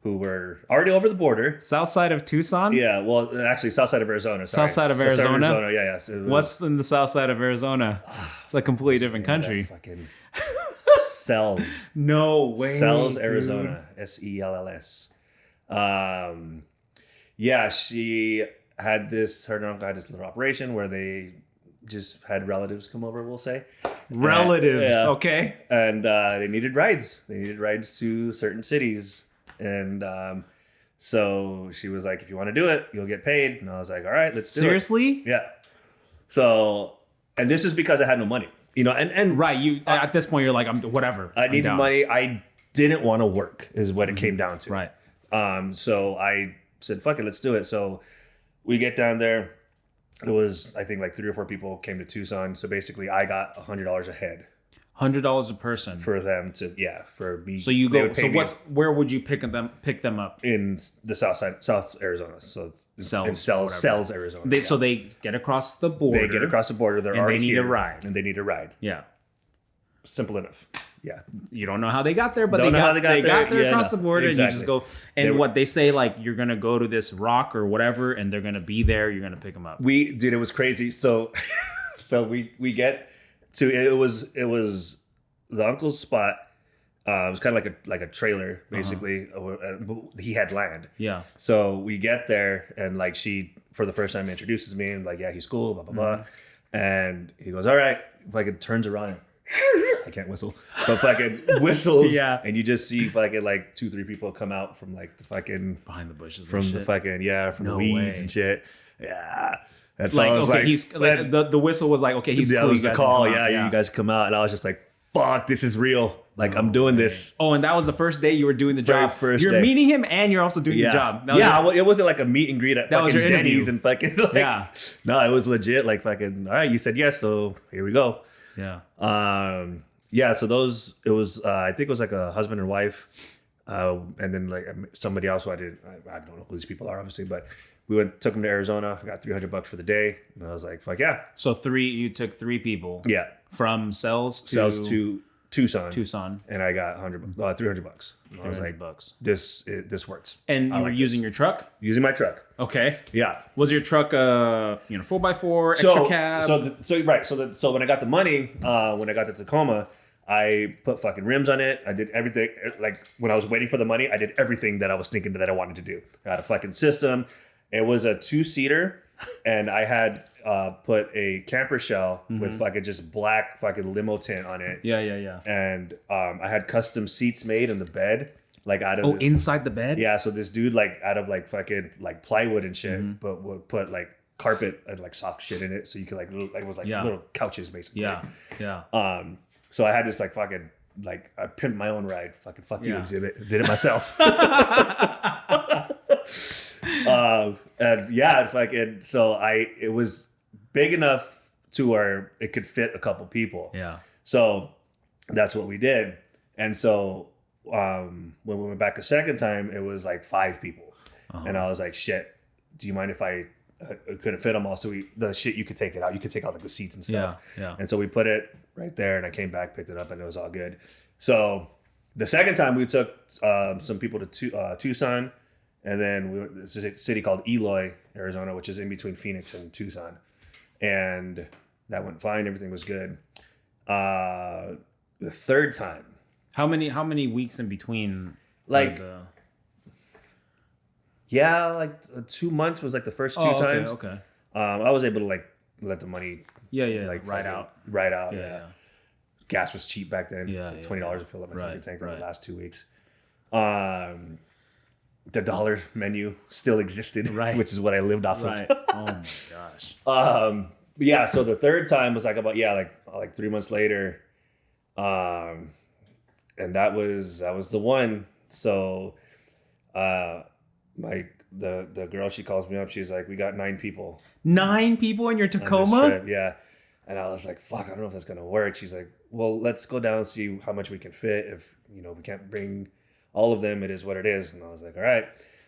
who were already over the border. South side of Tucson? Yeah, well, actually, south side of Arizona. Sorry. South side of Arizona? Yeah. What's in the south side of Arizona? It's a completely different country. Fucking Sells. No way. Sells, Arizona. Sells. Yeah, she had her and uncle had this little operation where they just had relatives come over, we'll say. Relatives, okay. And they needed rides. They needed rides to certain cities. And so she was like, if you want to do it, you'll get paid. And I was like, all right, let's do Seriously? it. Yeah. So, and this is because I had no money, and right. You at this point, you're like, whatever. I needed money. I didn't want to work is what it came down to. Right. So I said, fuck it, let's do it. So we get down there. it was, I think, like 3 or 4 people came to Tucson. So basically, I got $100 a head. $100 a person for them to for me. So you go. So where would you pick them up? In the South Arizona. So Sells, Arizona. So they get across the border. They get across the border. They're already need here, a ride. and they need a ride. Yeah. Simple enough. Yeah. You don't know how they got there, but they got there across the border, exactly. And you just go. And they say, like, you're gonna go to this rock or whatever, and they're gonna be there. You're gonna pick them up. Dude, it was crazy. So we get to it was the uncle's spot. It was kind of like a trailer, basically. He had land. Yeah. So we get there, and like she, for the first time, introduces me, and like, yeah, he's cool, blah blah blah, and he goes, all right, fucking turns around. I can't whistle, but fucking whistles. Yeah. And you just see fucking like 2-3 people come out from like the fucking behind the bushes, from the fucking the weeds and shit. Yeah. That's like, all I was okay, like, he's like, the whistle was like, okay, he's cool. That was the call. Yeah, you guys come out, and I was just like, fuck, this is real. Like, I'm doing this. Oh, and that was the first day you were doing the job. You're meeting him, and you're also doing the job. Well, it wasn't like a meet and greet at that fucking was Denny's and fucking like. Yeah. No, it was legit. Like fucking. All right, you said yes, so here we go. Yeah. Yeah. So it was. I think it was like a husband and wife, and then like somebody else who I don't know who these people are, obviously, but. We took them to Arizona. I got $300 for the day, and I was like, "Fuck yeah!" So you took 3 people. Yeah, from Sells to Tucson, and I got $300. I was like, "This works." And you were using your truck? Using my truck. Okay. Yeah. Was your truck 4x4 extra cab? So when I got the money, when I got to Tacoma, I put fucking rims on it. I did everything. Like when I was waiting for the money, I did everything that I was thinking that I wanted to do. I had a fucking system. It was a 2-seater, and I had put a camper shell with fucking just black fucking limo tint on it. Yeah. And I had custom seats made in the bed, like out of inside the bed. Yeah, so this dude like out of like fucking like plywood and shit, but would put like carpet and like soft shit in it, so you could like it was like little couches basically. Yeah. So I had this like fucking like I pimped my own ride. Fuck you exhibit. Did it myself. And yeah, fucking. So it was big enough to where it could fit a couple people. Yeah. So that's what we did. And so when we went back a second time, it was like 5 people, and I was like, shit. Do you mind if I couldn't fit them all? So the shit, you could take it out. You could take out like the seats and stuff. Yeah. And so we put it right there, and I came back, picked it up, and it was all good. So the second time we took some people to Tucson, and then this is a city called Eloy, Arizona, which is in between Phoenix and Tucson, and that went fine. Everything was good. The third time, how many weeks in between? Like 2 months was like the first 2 times. Okay. I was able to like let the money. Like ride out. Yeah. Gas was cheap back then. Yeah. It was like $20 to fill up my fucking tank for the last 2 weeks. The dollar menu still existed, which is what I lived off of. Oh my gosh. Yeah. So the third time was like about like 3 months later, and that was the one. So, the girl, she calls me up. She's like, "We got 9 people." 9 people in your Tacoma? Yeah. And I was like, "Fuck, I don't know if that's gonna work." She's like, "Well, let's go down and see how much we can fit. If we can't bring all of them, it is what it is." And I was like, "All right."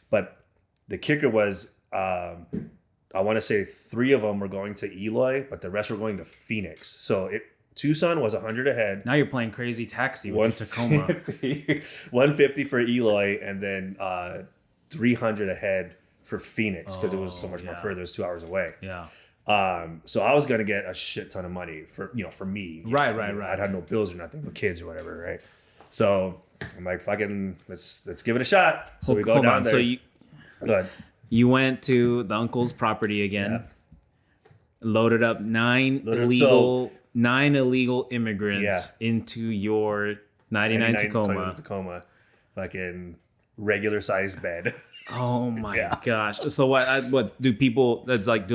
But the kicker was, I want to say 3 of them were going to Eloy, but the rest were going to Phoenix. So Tucson was 100 ahead. Now you're playing crazy taxi with Tacoma. 150 for Eloy, and then 300 ahead for Phoenix because it was so much more further. It was 2 hours away. Yeah. So I was gonna get a shit ton of money for me. Right. I'd have no bills or nothing, no kids or whatever, right? So I'm like, fucking, let's give it a shot. So we go down there. So go ahead. You went to the uncle's property again, loaded up 9 illegal immigrants into your 99 Tacoma, fucking regular sized bed. Oh my gosh! So what do people? There's like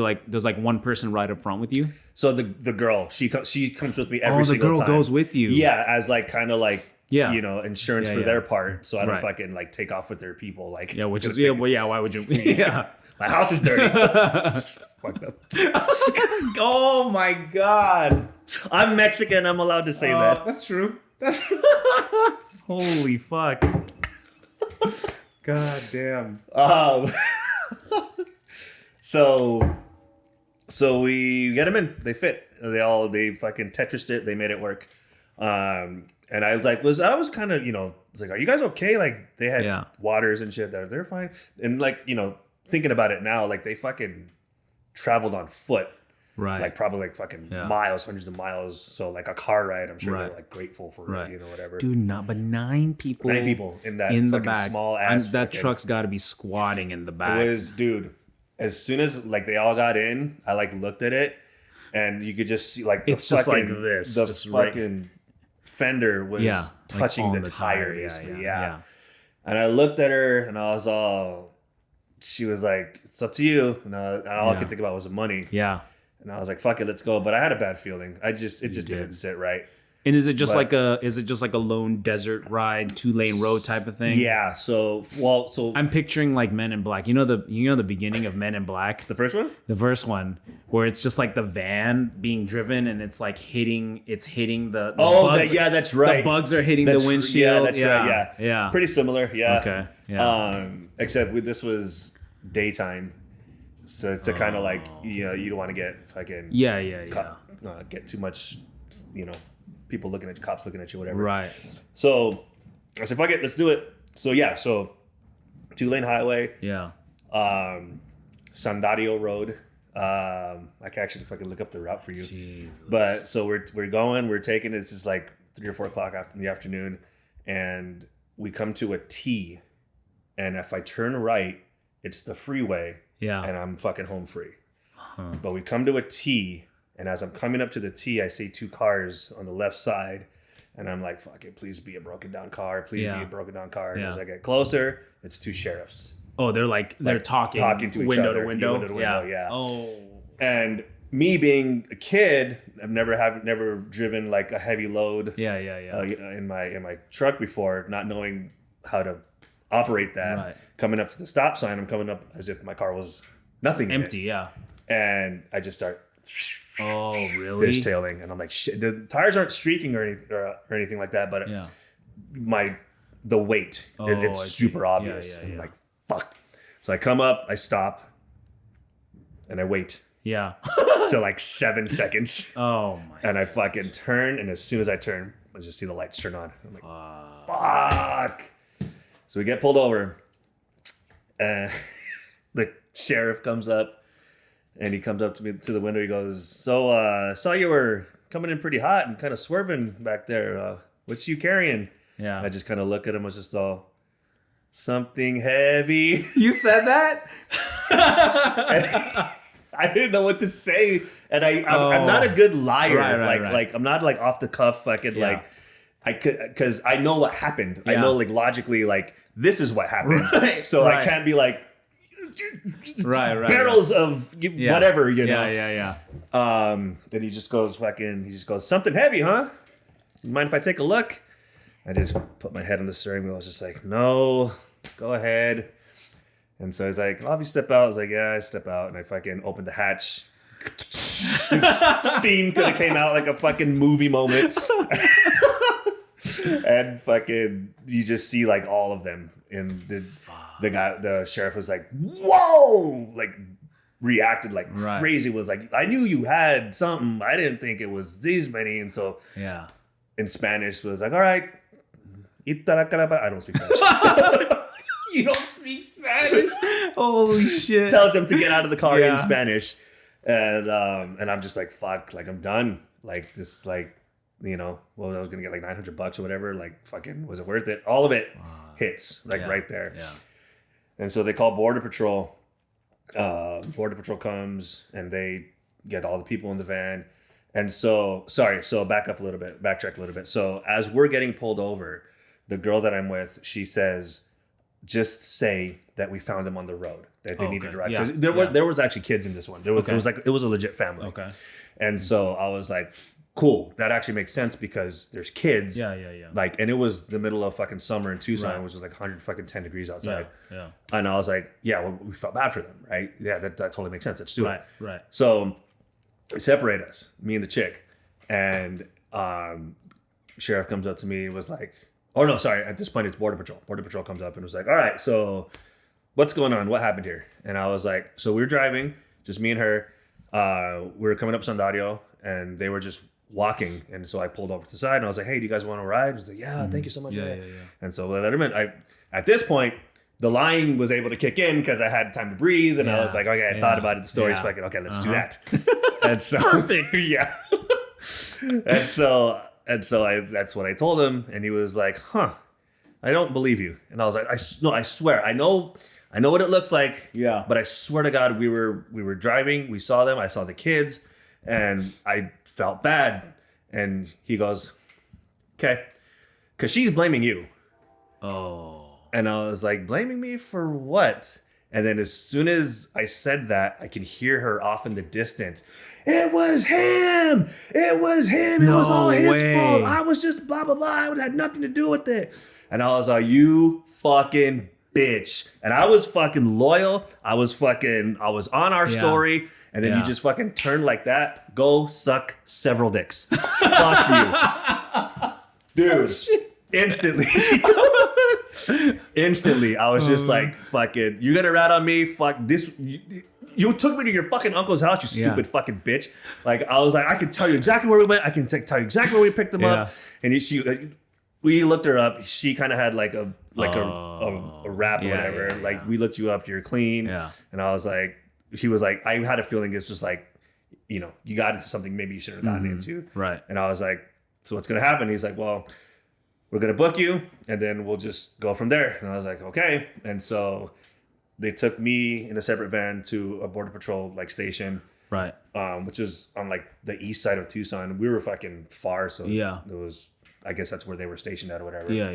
one person right up front with you. So the girl, she comes with me every single time. The girl goes with you. Yeah, as like kind of like insurance for their part, so I don't fucking like take off with their people. Like which is why would you? Yeah, my house is dirty. fucked up. Oh my God. I'm Mexican. I'm allowed to say that. That's true. That's holy fuck. God damn. So we get them in. They fit. They fucking Tetrised it. They made it work. And I was kind of, it's like, are you guys okay? Like they had waters and shit there. They're fine. And like, thinking about it now, like they fucking traveled on foot. Right. Like probably like fucking miles, hundreds of miles. So like a car ride, I'm sure they're like grateful for it, whatever. Dude, but 9 people. 9 people in that in the fucking back. small ass. That truck's got to be squatting in the back. It was, dude. As soon as like they all got in, I like looked at it, and you could just see like it's just like this. The just fucking fender was touching like the tire, basically. Yeah. And I looked at her, and I was all. She was like, "It's up to you," and all I could think about was the money. Yeah. And I was like, "Fuck it, let's go." But I had a bad feeling. It just didn't sit right. And is it just like a lone desert ride, 2-lane road type of thing? Yeah. So I'm picturing like Men in Black. You know the beginning of Men in Black? The first one? The first one, where it's just like the van being driven and it's like hitting the bugs. That's right. The bugs are hitting the windshield. Right. Yeah. Pretty similar. Yeah. Okay. Yeah. Except this was daytime. So it's a kind of like, you don't want to get fucking get too much, people looking at you, cops looking at you, whatever. Right. So I said, fuck it, let's do it. So 2-lane highway. Yeah. Sandario Road. I can actually fucking look up the route for you. Jesus. But so we're taking it's just like 3 or 4 o'clock in the afternoon, and we come to a T, and if I turn right, it's the freeway. Yeah. And I'm fucking home free. But we come to a T, and as I'm coming up to the T, I see 2 cars on the left side. And I'm like, fuck it, please be a broken down car. Please be a broken down car. And as I get closer, it's 2 sheriffs. Oh, they're talking to each window other. To window. Yeah. Oh. And me being a kid, I've never driven like a heavy load. In my truck before, not knowing how to operate that. Right. Coming up to the stop sign, I'm coming up as if my car was nothing empty. And I just start. Oh, really? Fishtailing, and I'm like, shit. The tires aren't streaking or anything like that, but the weight, it's super obvious. I'm like, fuck. So I come up, I stop, and I wait. Yeah. So like 7 seconds. Oh my. And I fucking turn, and as soon as I turn, I just see the lights turn on. I'm like, fuck. So we get pulled over. The sheriff comes up, and he comes up to me to the window. He goes, "So, saw you were coming in pretty hot and kind of swerving back there. What you carrying?" Yeah. And I just kind of look at him. I was just all, something heavy. You said that? I didn't know what to say, and I'm not a good liar. Like I'm not like off the cuff. Because I know what happened. I know like logically like this is what happened. So I can't be like barrels of whatever, you know. Yeah. Then he just goes something heavy, huh? Mind if I take a look? I just put my head on the steering wheel. I was just like, no, go ahead. And so he's like, "Oh, if you step out," I was like, "Yeah, I step out." And I fucking opened the hatch. Steam could have came out like a fucking movie moment. And fucking, you just see like all of them. And the sheriff was like, "Whoa!" Like reacted like crazy. Was like, "I knew you had something. I didn't think it was these many." And so in Spanish was like, "All right, I don't speak Spanish." You don't speak Spanish? Holy shit! Tells them to get out of the car in Spanish, and I'm just like, fuck, like I'm done. Like this, like, you know, well, I was gonna get like $900 or whatever. Like, fucking, was it worth it? All of it hits like right there. Yeah. And so they call Border Patrol. Border Patrol comes and they get all the people in the van. And so, backtrack a little bit. So as we're getting pulled over, the girl that I'm with, she says, "Just say that we found them on the road, that they needed to ride." Because there was actually kids in this one. It was a legit family. Okay. And so I was like, cool. That actually makes sense because there's kids. Yeah. Like, and it was the middle of fucking summer in Tucson, which was like 110 degrees outside. Yeah. And I was like, yeah, well, we felt bad for them, right? Yeah, that totally makes sense. Let's do it. Right. So they separate us, me and the chick. And sheriff comes up to me and was like, oh no, sorry. At this point, it's Border Patrol. Border Patrol comes up and was like, all right, so what's going on? What happened here? And I was like, so we were driving, just me and her. We were coming up Sandario, and they were just walking. And so I pulled over to the side, and I was like, hey, do you guys want to ride? He was like, yeah, thank you so much. Yeah. And so I let him in. At this point, the lying was able to kick in because I had time to breathe, and I was like, okay, I thought about it. The story's fucking okay. Let's do that. And so Perfect. Yeah. and so that's what I told him, and he was like, huh, I don't believe you. And I was like, I swear, I know what it looks like. Yeah. But I swear to God, we were driving, we saw them, I saw the kids, and I felt bad. And he goes, okay, because she's blaming you. Oh. And I was like, blaming me for what? And then as soon as I said that, I can hear her off in the distance. It was him. It was all his fault. I was just blah, blah, blah. It had nothing to do with it. And I was like, you fucking bitch. And I was fucking loyal. I was on our story. And then you just fucking turn like that. Go suck several dicks. Fuck you. Dude. Instantly. Instantly. I was just like, fucking, you gonna rat on me? Fuck this. You took me to your fucking uncle's house, you stupid fucking bitch. Like, I was like, I can tell you exactly where we went. I can tell you exactly where we picked them up. And we looked her up. She kind of had like a rap or whatever. Like, we looked you up. You're clean. Yeah. And I was like, she was like, I had a feeling it's just like, you got into something maybe you shouldn't have gotten into. Right. And I was like, so what's going to happen? He's like, well, we're going to book you and then we'll just go from there. And I was like, okay. And so they took me in a separate van to a Border Patrol station. Right. Which is on the east side of Tucson. We were fucking far. So it was, I guess that's where they were stationed at or whatever. Yeah.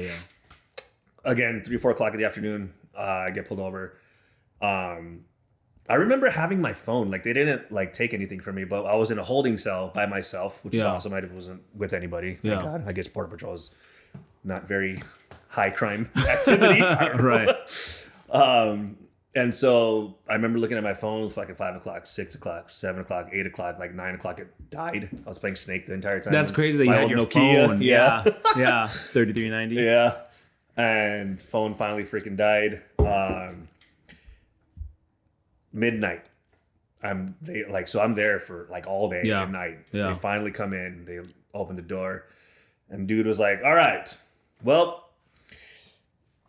Again, 3-4 o'clock in the afternoon, I get pulled over. I remember having my phone. They didn't take anything from me, but I was in a holding cell by myself, which is awesome. I wasn't with anybody. Thank God. I guess Border Patrol is not very high crime activity. Right. And so I remember looking at my phone, fucking 5 o'clock, 6 o'clock, 7 o'clock, 8 o'clock, 9 o'clock, it died. I was playing Snake the entire time. That's crazy that you had your Nokia phone. Yeah. 3390. Yeah. And phone finally freaking died. Midnight. I'm there for all day and night. Yeah. They finally come in, they open the door, and dude was like, all right, well,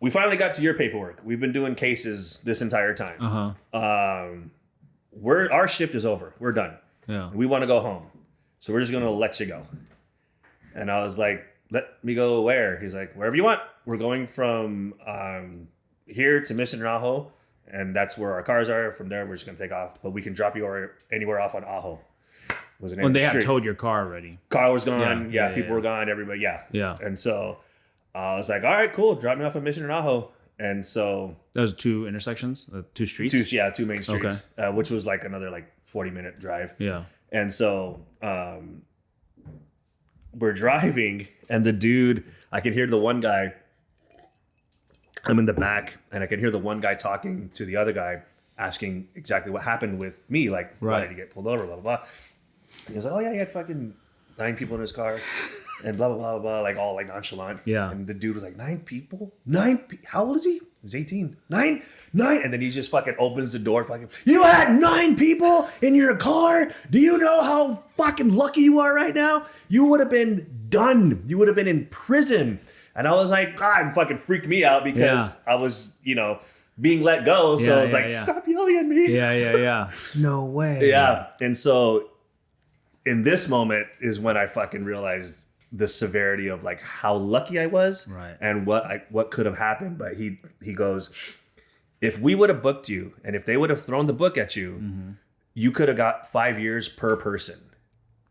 we finally got to your paperwork. We've been doing cases this entire time. Our shift is over. We're done. Yeah. We want to go home. So we're just going to let you go. And I was like, let me go where? He's like, wherever you want. We're going from here to Mission Ajo, and that's where our cars are. From there, we're just going to take off. But we can drop you anywhere off on Ajo. Was the name when they had towed your car already. Car was gone. Yeah, people were gone. Everybody, yeah. And so I was like, all right, cool. Drop me off at Mission Ajo. And so those 2 intersections, 2 streets? 2 main streets, which was another 40-minute drive. Yeah. And so we're driving, and the dude, I can hear the one guy, I'm in the back, and I can hear the one guy talking to the other guy, asking exactly what happened with me. Why did he get pulled over, blah, blah, blah. And he was like, oh, yeah, he had fucking 9 people in his car. And blah, blah, blah, blah, all nonchalant. Yeah. And the dude was like, 9 people? How old is he? He's 18. 9? And then he just fucking opens the door. Fucking, you had 9 people in your car? Do you know how fucking lucky you are right now? You would have been done. You would have been in prison. And I was like, God, it fucking freaked me out because I was, being let go. So I was like, stop yelling at me. Yeah. No way. Yeah. And so in this moment is when I fucking realized the severity of how lucky I was and what could have happened. But he goes, if we would have booked you and if they would have thrown the book at you, you could have got 5 years per person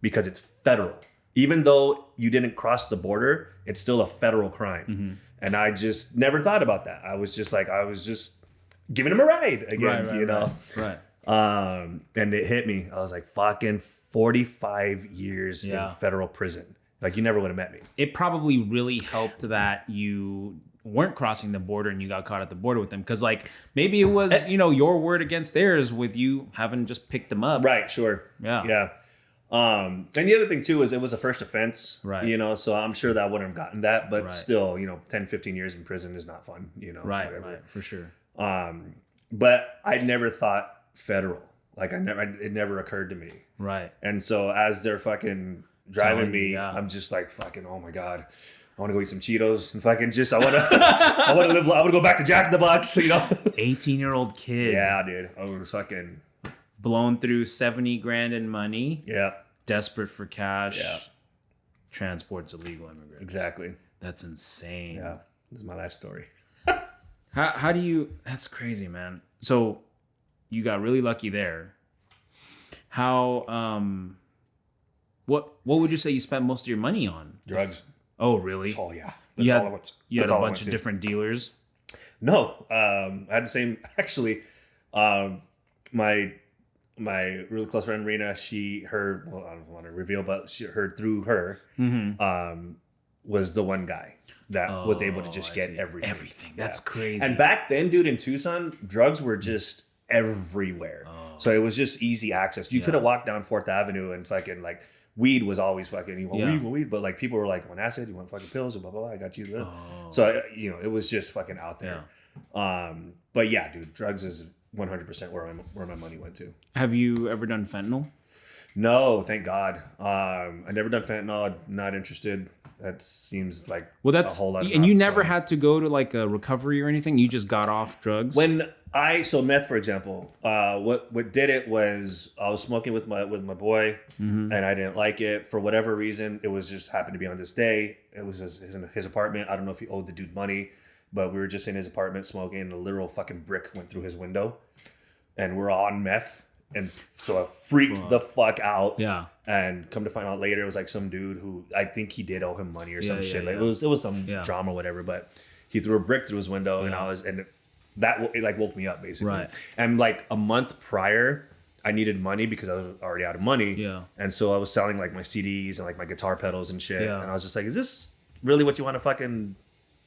because it's federal. Even though you didn't cross the border, it's still a federal crime. And I just never thought about that. I was just giving him a ride again, Right. And it hit me. I was like, fucking 45 years in federal prison. Like, you never would have met me. It probably really helped that you weren't crossing the border and you got caught at the border with them. Because, like, maybe it was, your word against theirs with you having just picked them up. Right, sure. Yeah. Yeah. And the other thing, too, is it was a first offense. Right. So I'm sure that I wouldn't have gotten that. But still, 10, 15 years in prison is not fun, Right, whatever. right, for sure. But I never thought federal. Like, it never occurred to me. Right. And so as they're fucking driving me, yeah. I'm just like, fucking, oh my God. I want to go eat some Cheetos and fucking I want to go back to Jack in the Box, 18-year-old kid. Yeah, dude. I was fucking blown through 70 grand in money. Yeah. Desperate for cash. Yeah. Transports illegal immigrants. Exactly. That's insane. Yeah. This is my life story. How do you, that's crazy, man. So you got really lucky there. How, what would you say you spent most of your money on? Drugs. Oh, really? Oh, yeah. That's all I went. You had a bunch of different dealers? No. I had the same, actually, my really close friend Rena, I don't want to reveal, but through her, was the one guy that was able to just get everything. Everything. That's crazy. And back then, dude, in Tucson, drugs were just everywhere. So it was just easy access. You could have walked down 4th Avenue and fucking like weed was always fucking, you want weed, but like people were like, want acid, you want fucking pills, blah, blah, blah, I got you. So, it was just fucking out there. But yeah, dude, drugs is 100% where my money went to. Have you ever done fentanyl? No, thank God. I never done fentanyl. Not interested. That seems like a whole lot. And you never had to go to like a recovery or anything. You just got off drugs. So meth, for example, what did it was I was smoking with my boy, and I didn't like it for whatever reason. It was just happened to be on this day. It was his apartment. I don't know if he owed the dude money, but we were just in his apartment smoking, and a literal fucking brick went through his window, and we're on meth. And so I freaked the fuck out. Yeah. And come to find out later, it was like some dude who I think he did owe him money or some shit. Like it was some drama or whatever. But he threw a brick through his window, and it like woke me up basically. Right. And like a month prior, I needed money because I was already out of money. Yeah. And so I was selling like my CDs and like my guitar pedals and shit. Yeah. And I was just like, is this really what you want to fucking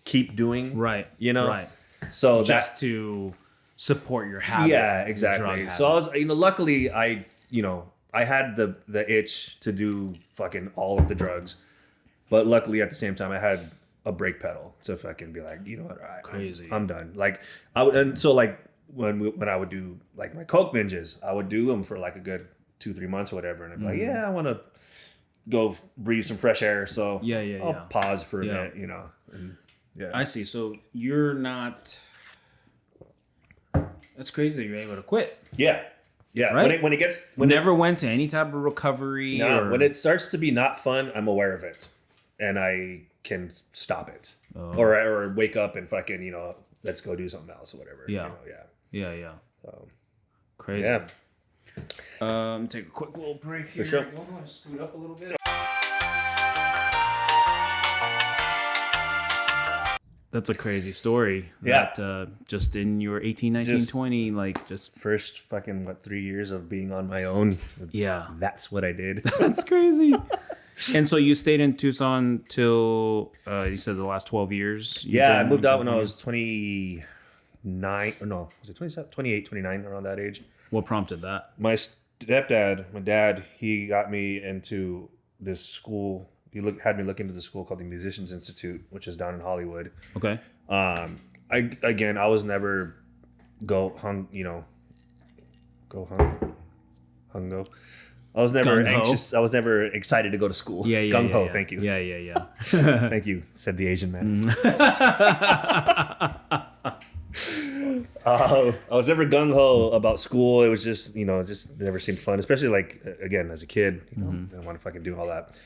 keep doing? Right. Right. So just to support your habit. Yeah, exactly. So I was, luckily I had the itch to do fucking all of the drugs, but luckily at the same time I had a brake pedal to fucking be like, you know what, all right, crazy. I'm done. Like I would, and so like when I would do like my coke binges, I would do them for like a good 2-3 months or whatever, and I'd be like, yeah, I want to go breathe some fresh air, so I'll pause for a minute, and, I see. So you're not. That's crazy that you're able to quit. Yeah. Right? When it gets... Never went to any type of recovery? No, when it starts to be not fun, I'm aware of it. And I can stop it. Or wake up and fucking, let's go do something else or whatever. Yeah. Yeah. Crazy. Yeah. Take a quick little break here. For sure. I want to scoot up a little bit. That's a crazy story. Yeah. That just in your 18, 19, 20, like just... First fucking, 3 years of being on my own. Yeah. That's what I did. That's crazy. And so you stayed in Tucson till, you said the last 12 years? I moved out when I was 29. Or no, was it 27? 28, 29, around that age. What prompted that? My dad, he got me into this school. He had me look into the school called the Musicians Institute, which is down in Hollywood. Okay. I was never hungo. I was never anxious. I was never excited to go to school. Yeah. Gung ho. Thank you. Yeah. Thank you, said the Asian man. I was never gung ho about school. It was just, it just never seemed fun, especially like, again, as a kid, I didn't want to fucking do all that.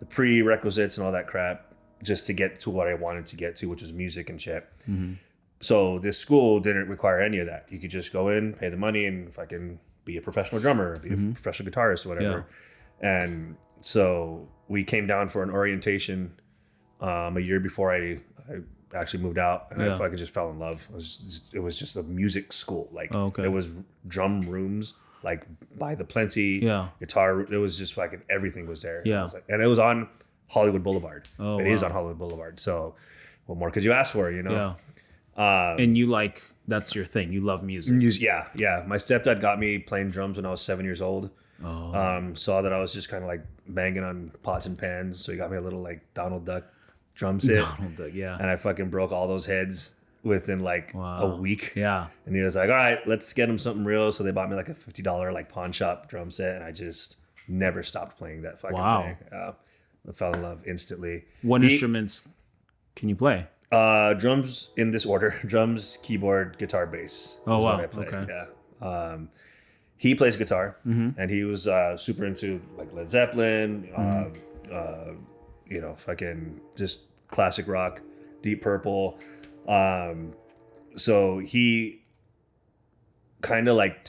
The prerequisites and all that crap just to get to what I wanted to get to, which was music and shit. So this school didn't require any of that. You could just go in, pay the money, and fucking be a professional drummer, be a professional guitarist or whatever. Yeah. And so we came down for an orientation a year before I actually moved out, and I fucking just fell in love. It was just a music school. Like it was drum rooms, like by the plenty. Guitar. It was just fucking everything was there. Yeah, and it was on Hollywood Boulevard. It is on Hollywood Boulevard. So what more could you ask for? You know. Yeah. And you that's your thing. You love music. Yeah. My stepdad got me playing drums when I was 7 years old. Saw that I was just kind of like banging on pots and pans, so he got me a little like Donald Duck drum set. Donald Duck, yeah. And I fucking broke all those heads within like a week. Yeah. And he was like, all right, let's get him something real. So they bought me like a $50 like pawn shop drum set, and I just never stopped playing that fucking thing. I fell in love instantly. What instruments can you play? Drums in this order: drums, keyboard, guitar, bass. Oh wow! Okay. Yeah. He plays guitar, and he was super into like Led Zeppelin, fucking just classic rock, Deep Purple. So he kind of like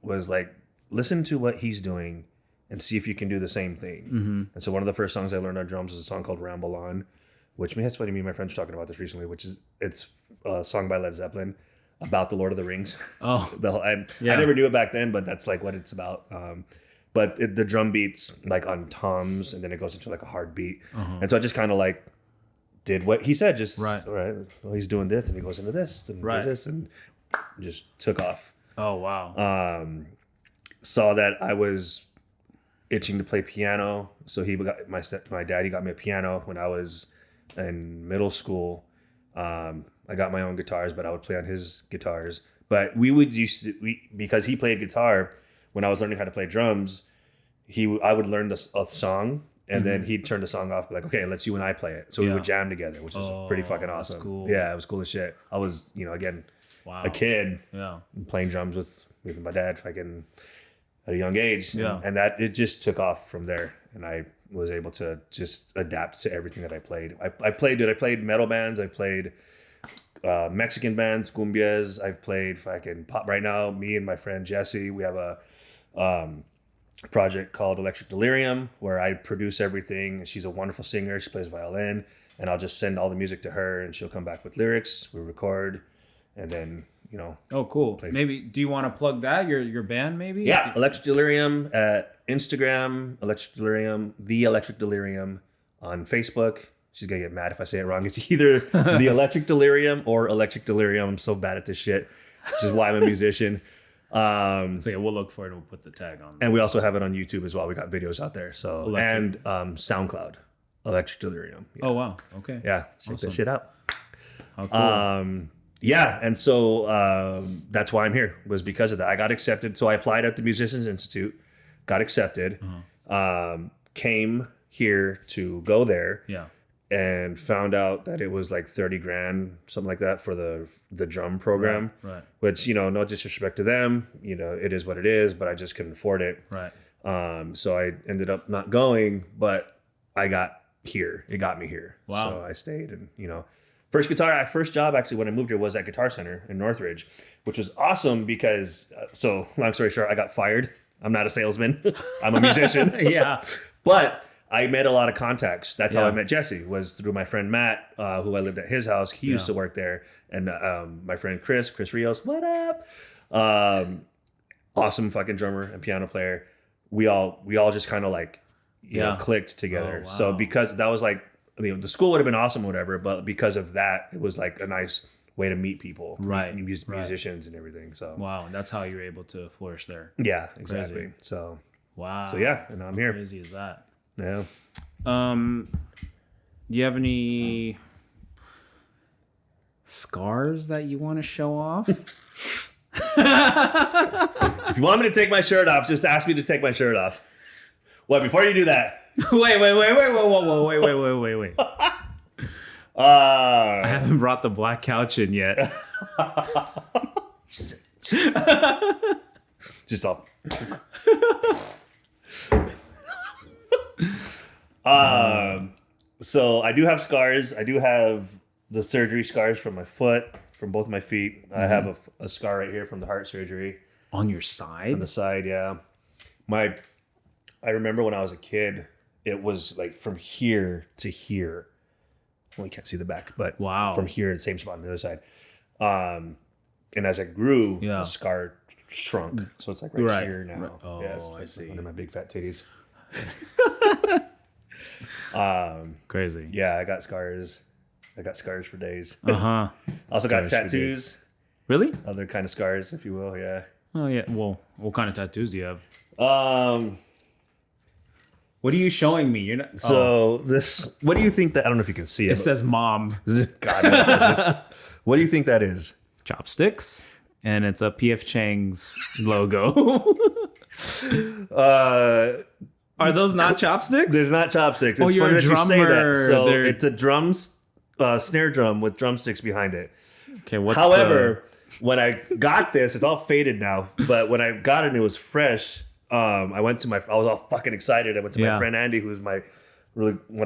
was like, listen to what he's doing and see if you can do the same thing. And so one of the first songs I learned on drums is a song called Ramble On, which that's funny. Me and my friends were talking about this recently, it's a song by Led Zeppelin about the Lord of the Rings. I never knew it back then, but that's like what it's about. But the drum beats like on toms, and then it goes into like a hard beat. And so I just kind of like did what he said. Just right. Well, he's doing this, and he goes into this, and does this, and just took off. Oh wow. Saw that I was itching to play piano, so he got my daddy got me a piano when I was in middle school. I got my own guitars, but I would play on his guitars. But because he played guitar, when I was learning how to play drums, I would learn a song, and then he'd turn the song off, be like, okay, let's you and I play it. So we would jam together, which was pretty fucking awesome. Cool. Yeah, it was cool as shit. I was, again, a kid playing drums with my dad fucking at a young age. Yeah. And that it just took off from there. And I was able to just adapt to everything that I played. I played metal bands. I played Mexican bands, cumbias. I've played fucking pop. Right now, me and my friend Jesse, we have a project called Electric Delirium, where I produce everything. She's a wonderful singer. She plays violin, and I'll just send all the music to her, and she'll come back with lyrics. We record, and then Oh, cool. Maybe do you want to plug that your band? Maybe. Yeah, Electric Delirium at Instagram, The Electric Delirium on Facebook. She's gonna get mad if I say it wrong. It's either The Electric Delirium or Electric Delirium. I'm so bad at this shit, which is why I'm a musician. So yeah, we'll look for it and we'll put the tag on. And we also have it on YouTube as well. We got videos out there. So and SoundCloud, Electric Delirium. Yeah. Oh wow. Okay. Yeah, check that shit out. How cool. Yeah, and so that's why I'm here, was because of that. I got accepted. So I applied at the Musicians Institute, got accepted, came here to go there. Yeah. And found out that it was like 30 grand, something like that, for the drum program. Right. Which, no disrespect to them, it is what it is, but I just couldn't afford it. Right. So I ended up not going, but I got here. It got me here. Wow. So I stayed, and first job actually when I moved here was at Guitar Center in Northridge, which was awesome because, so long story short, I got fired. I'm not a salesman. I'm a musician. Yeah. But I met a lot of contacts. That's how I met Jesse, was through my friend Matt, who I lived at his house. He used to work there. And my friend Chris Rios, what up? Awesome fucking drummer and piano player. We all just kind of like, clicked together. Oh, wow. So because that was like, the school would have been awesome or whatever, but because of that, it was like a nice way to meet people, right? Musicians and everything. So wow, that's how you're able to flourish there. Yeah, exactly. Crazy. So wow. So yeah, and I'm here. How crazy is that? Yeah. Do you have any scars that you want to show off? If you want me to take my shirt off, just ask me to take my shirt off. What? Before you do that. Wait. I haven't brought the black couch in yet. Just off. So I do have scars. I do have the surgery scars from my foot, from both my feet. I have a scar right here from the heart surgery. On your side? On the side, yeah. I remember when I was a kid, it was like from here to here. Well, you can't see the back, but wow, from here, the same spot on the other side. And as I grew, the scar shrunk. So it's like right here now. Right. Oh, yes, I see. Under my big fat titties. Crazy. Yeah, I got scars. I got scars for days. Also Scars got tattoos. Really? Other kind of scars, if you will. Yeah. Oh yeah. Well, what kind of tattoos do you have? What are you showing me? You're not. So this. What do you think that? I don't know if you can see it. It says "mom." God. What do you think that is? Chopsticks, and it's a PF Chang's logo. Are those not chopsticks? There's not chopsticks. It's you're funny a that you say that. drummer. So it's a snare drum with drumsticks behind it. Okay, However, when I got this, it's all faded now. But when I got it, it was fresh. I was all fucking excited. I went to my friend Andy, who's one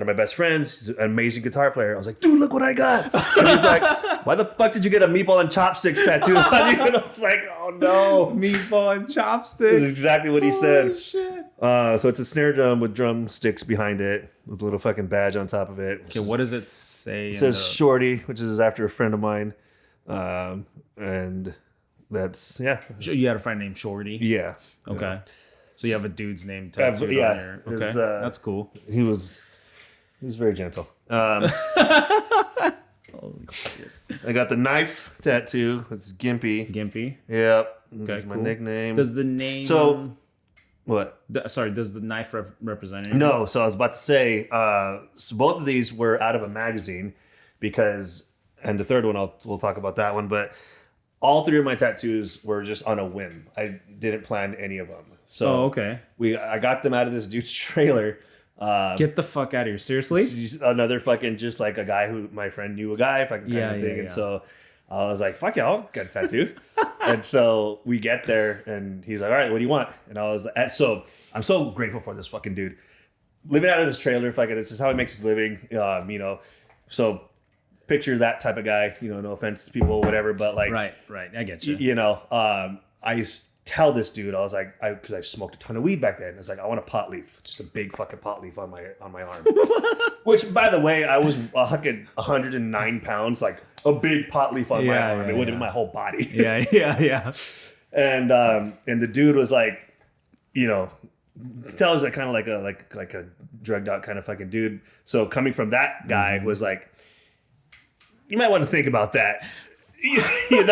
of my best friends. He's an amazing guitar player. I was like, dude, look what I got. And he's like, why the fuck did you get a meatball and chopsticks tattoo on you? And I was like, oh no. Meatball and chopsticks. That's exactly what he said. Shit. So it's a snare drum with drumsticks behind it with a little fucking badge on top of it. Okay, what does it say? It says Shorty, which is after a friend of mine. And that's, yeah. You had a friend named Shorty? Yeah. Okay. Yeah. So you have a dude's name tattooed on here. Okay, that's cool. He was very gentle. Holy shit. I got the knife tattoo. It's Gimpy. Gimpy? Yep. Okay, This is my cool. nickname. Does the name... So, what? Does the knife represent anything? No, so I was about to say, so both of these were out of a magazine and the third one, we'll talk about that one, but all three of my tattoos were just on a whim. I didn't plan any of them. So okay. I got them out of this dude's trailer. Get the fuck out of here. Seriously? Another fucking, just like a guy who my friend knew a guy, fucking kind of thing. Yeah. And so I was like, fuck yeah, I'll get a tattoo. And so we get there and he's like, all right, what do you want? And I was like, so I'm so grateful for this fucking dude. Living out of his trailer, fucking, this is how he makes his living. So picture that type of guy, no offense to people, whatever, but like, right. I get you. I tell this dude, I was like, because I smoked a ton of weed back then. It's like, I want a pot leaf, just a big fucking pot leaf on my arm. Which, by the way, I was fucking 109 pounds, like a big pot leaf on my arm. It would have been my whole body. Yeah. And the dude was like, tell us like kind of like a drugged out kind of fucking dude. So coming from that guy was like, you might want to think about that, And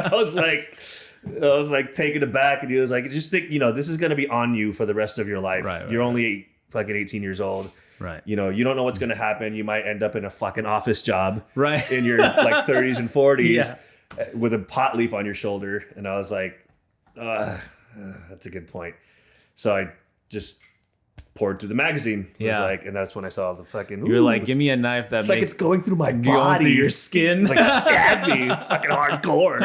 I was like taken aback, and he was like, just think, this is going to be on you for the rest of your life. Right, You're only fucking 18 years old. Right. You don't know what's going to happen. You might end up in a fucking office job. Right. In your like 30s and 40s with a pot leaf on your shoulder. And I was like, that's a good point. So I just poured through the magazine. And that's when I saw the fucking... You're like, give me a knife that makes... like it's going through my body. Through your skin. Like, stab me. Fucking hardcore.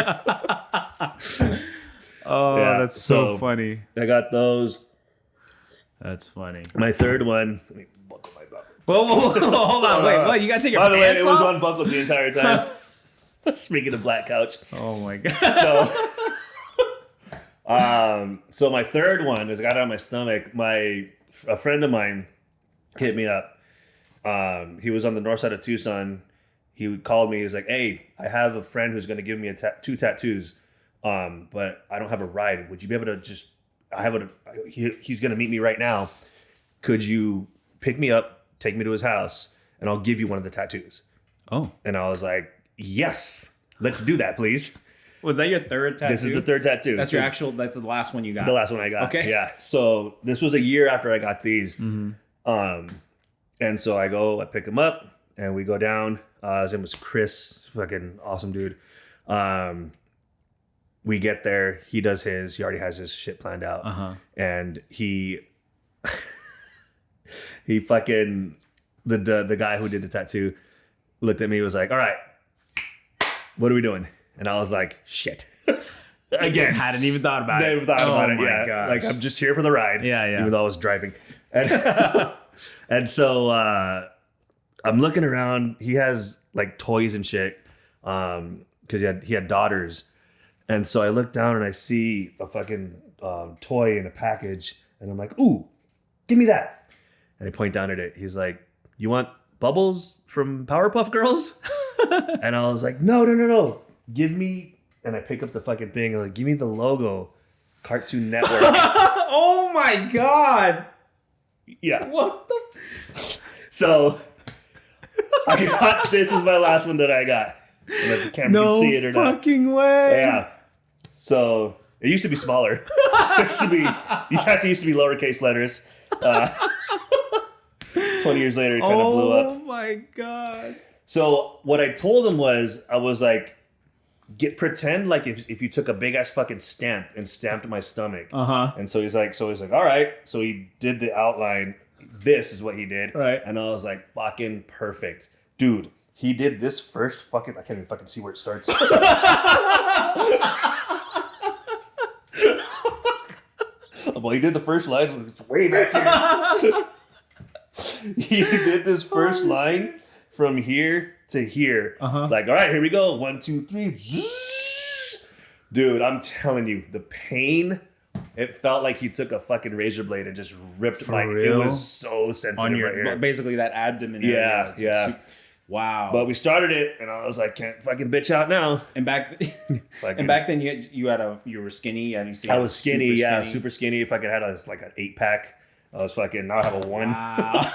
That's so funny. I got those. That's funny. My third one... Let me buckle my belt. Whoa, hold on. Wait, what? You guys take your pants off? By the way, it was unbuckled the entire time. Speaking of black couch. Oh, my God. So my third one is I got it on my stomach. A friend of mine hit me up. He was on the north side of Tucson. He called me. He was like, hey, I have a friend who's going to give me two tattoos, but I don't have a ride. Would you be able to just... he's going to meet me right now. Could you pick me up, take me to his house, and I'll give you one of the tattoos? Oh. And I was like, yes, let's do that, please. Was that your third tattoo? This is the third tattoo. That's that's the last one you got. The last one I got. Okay. Yeah. So this was a year after I got these. Mm-hmm. And so I pick him up and we go down. His name was Chris, fucking awesome dude. We get there. He does his. He already has his shit planned out. And he fucking the guy who did the tattoo looked at me. Was like, all right, what are we doing? And I was like, shit. Again. Hadn't even thought about it. Never thought about it. Yeah. Gosh. Like, I'm just here for the ride. Yeah. Even though I was driving. And so I'm looking around. He has like toys and shit. Because he had daughters. And so I look down and I see a fucking toy in a package. And I'm like, ooh, give me that. And I point down at it. He's like, you want Bubbles from Powerpuff Girls. And I was like, no. Give me, and I pick up the fucking thing. Like, give me the logo, Cartoon Network. Oh my God. Yeah. What the? So I got, this is my last one that I got. I don't know if the camera can see it or not. No fucking way. Yeah. So it used to be smaller. These actually used to be lowercase letters. 20 years later, it kind of blew up. Oh my God. So what I told him was, I was like, pretend like if you took a big ass fucking stamp and stamped my stomach. And so he's like, all right. So he did the outline. This is what he did. Right. And I was like, fucking perfect. Dude, he did this first fucking, I can't even fucking see where it starts. Well, he did the first line. It's way back here. He did this first line from here to here. Like, all right, here we go. 1, 2, 3. Dude, I'm telling you, the pain. It felt like he took a fucking razor blade and just ripped my. It was so sensitive on your, right here. Basically, that abdomen area. Yeah. Wow. But we started it, and I was like, "Can't fucking bitch out now." And back then, you were skinny. And I was skinny, super skinny. If I could have like an 8-pack, I was fucking. Now I have a 1. Wow.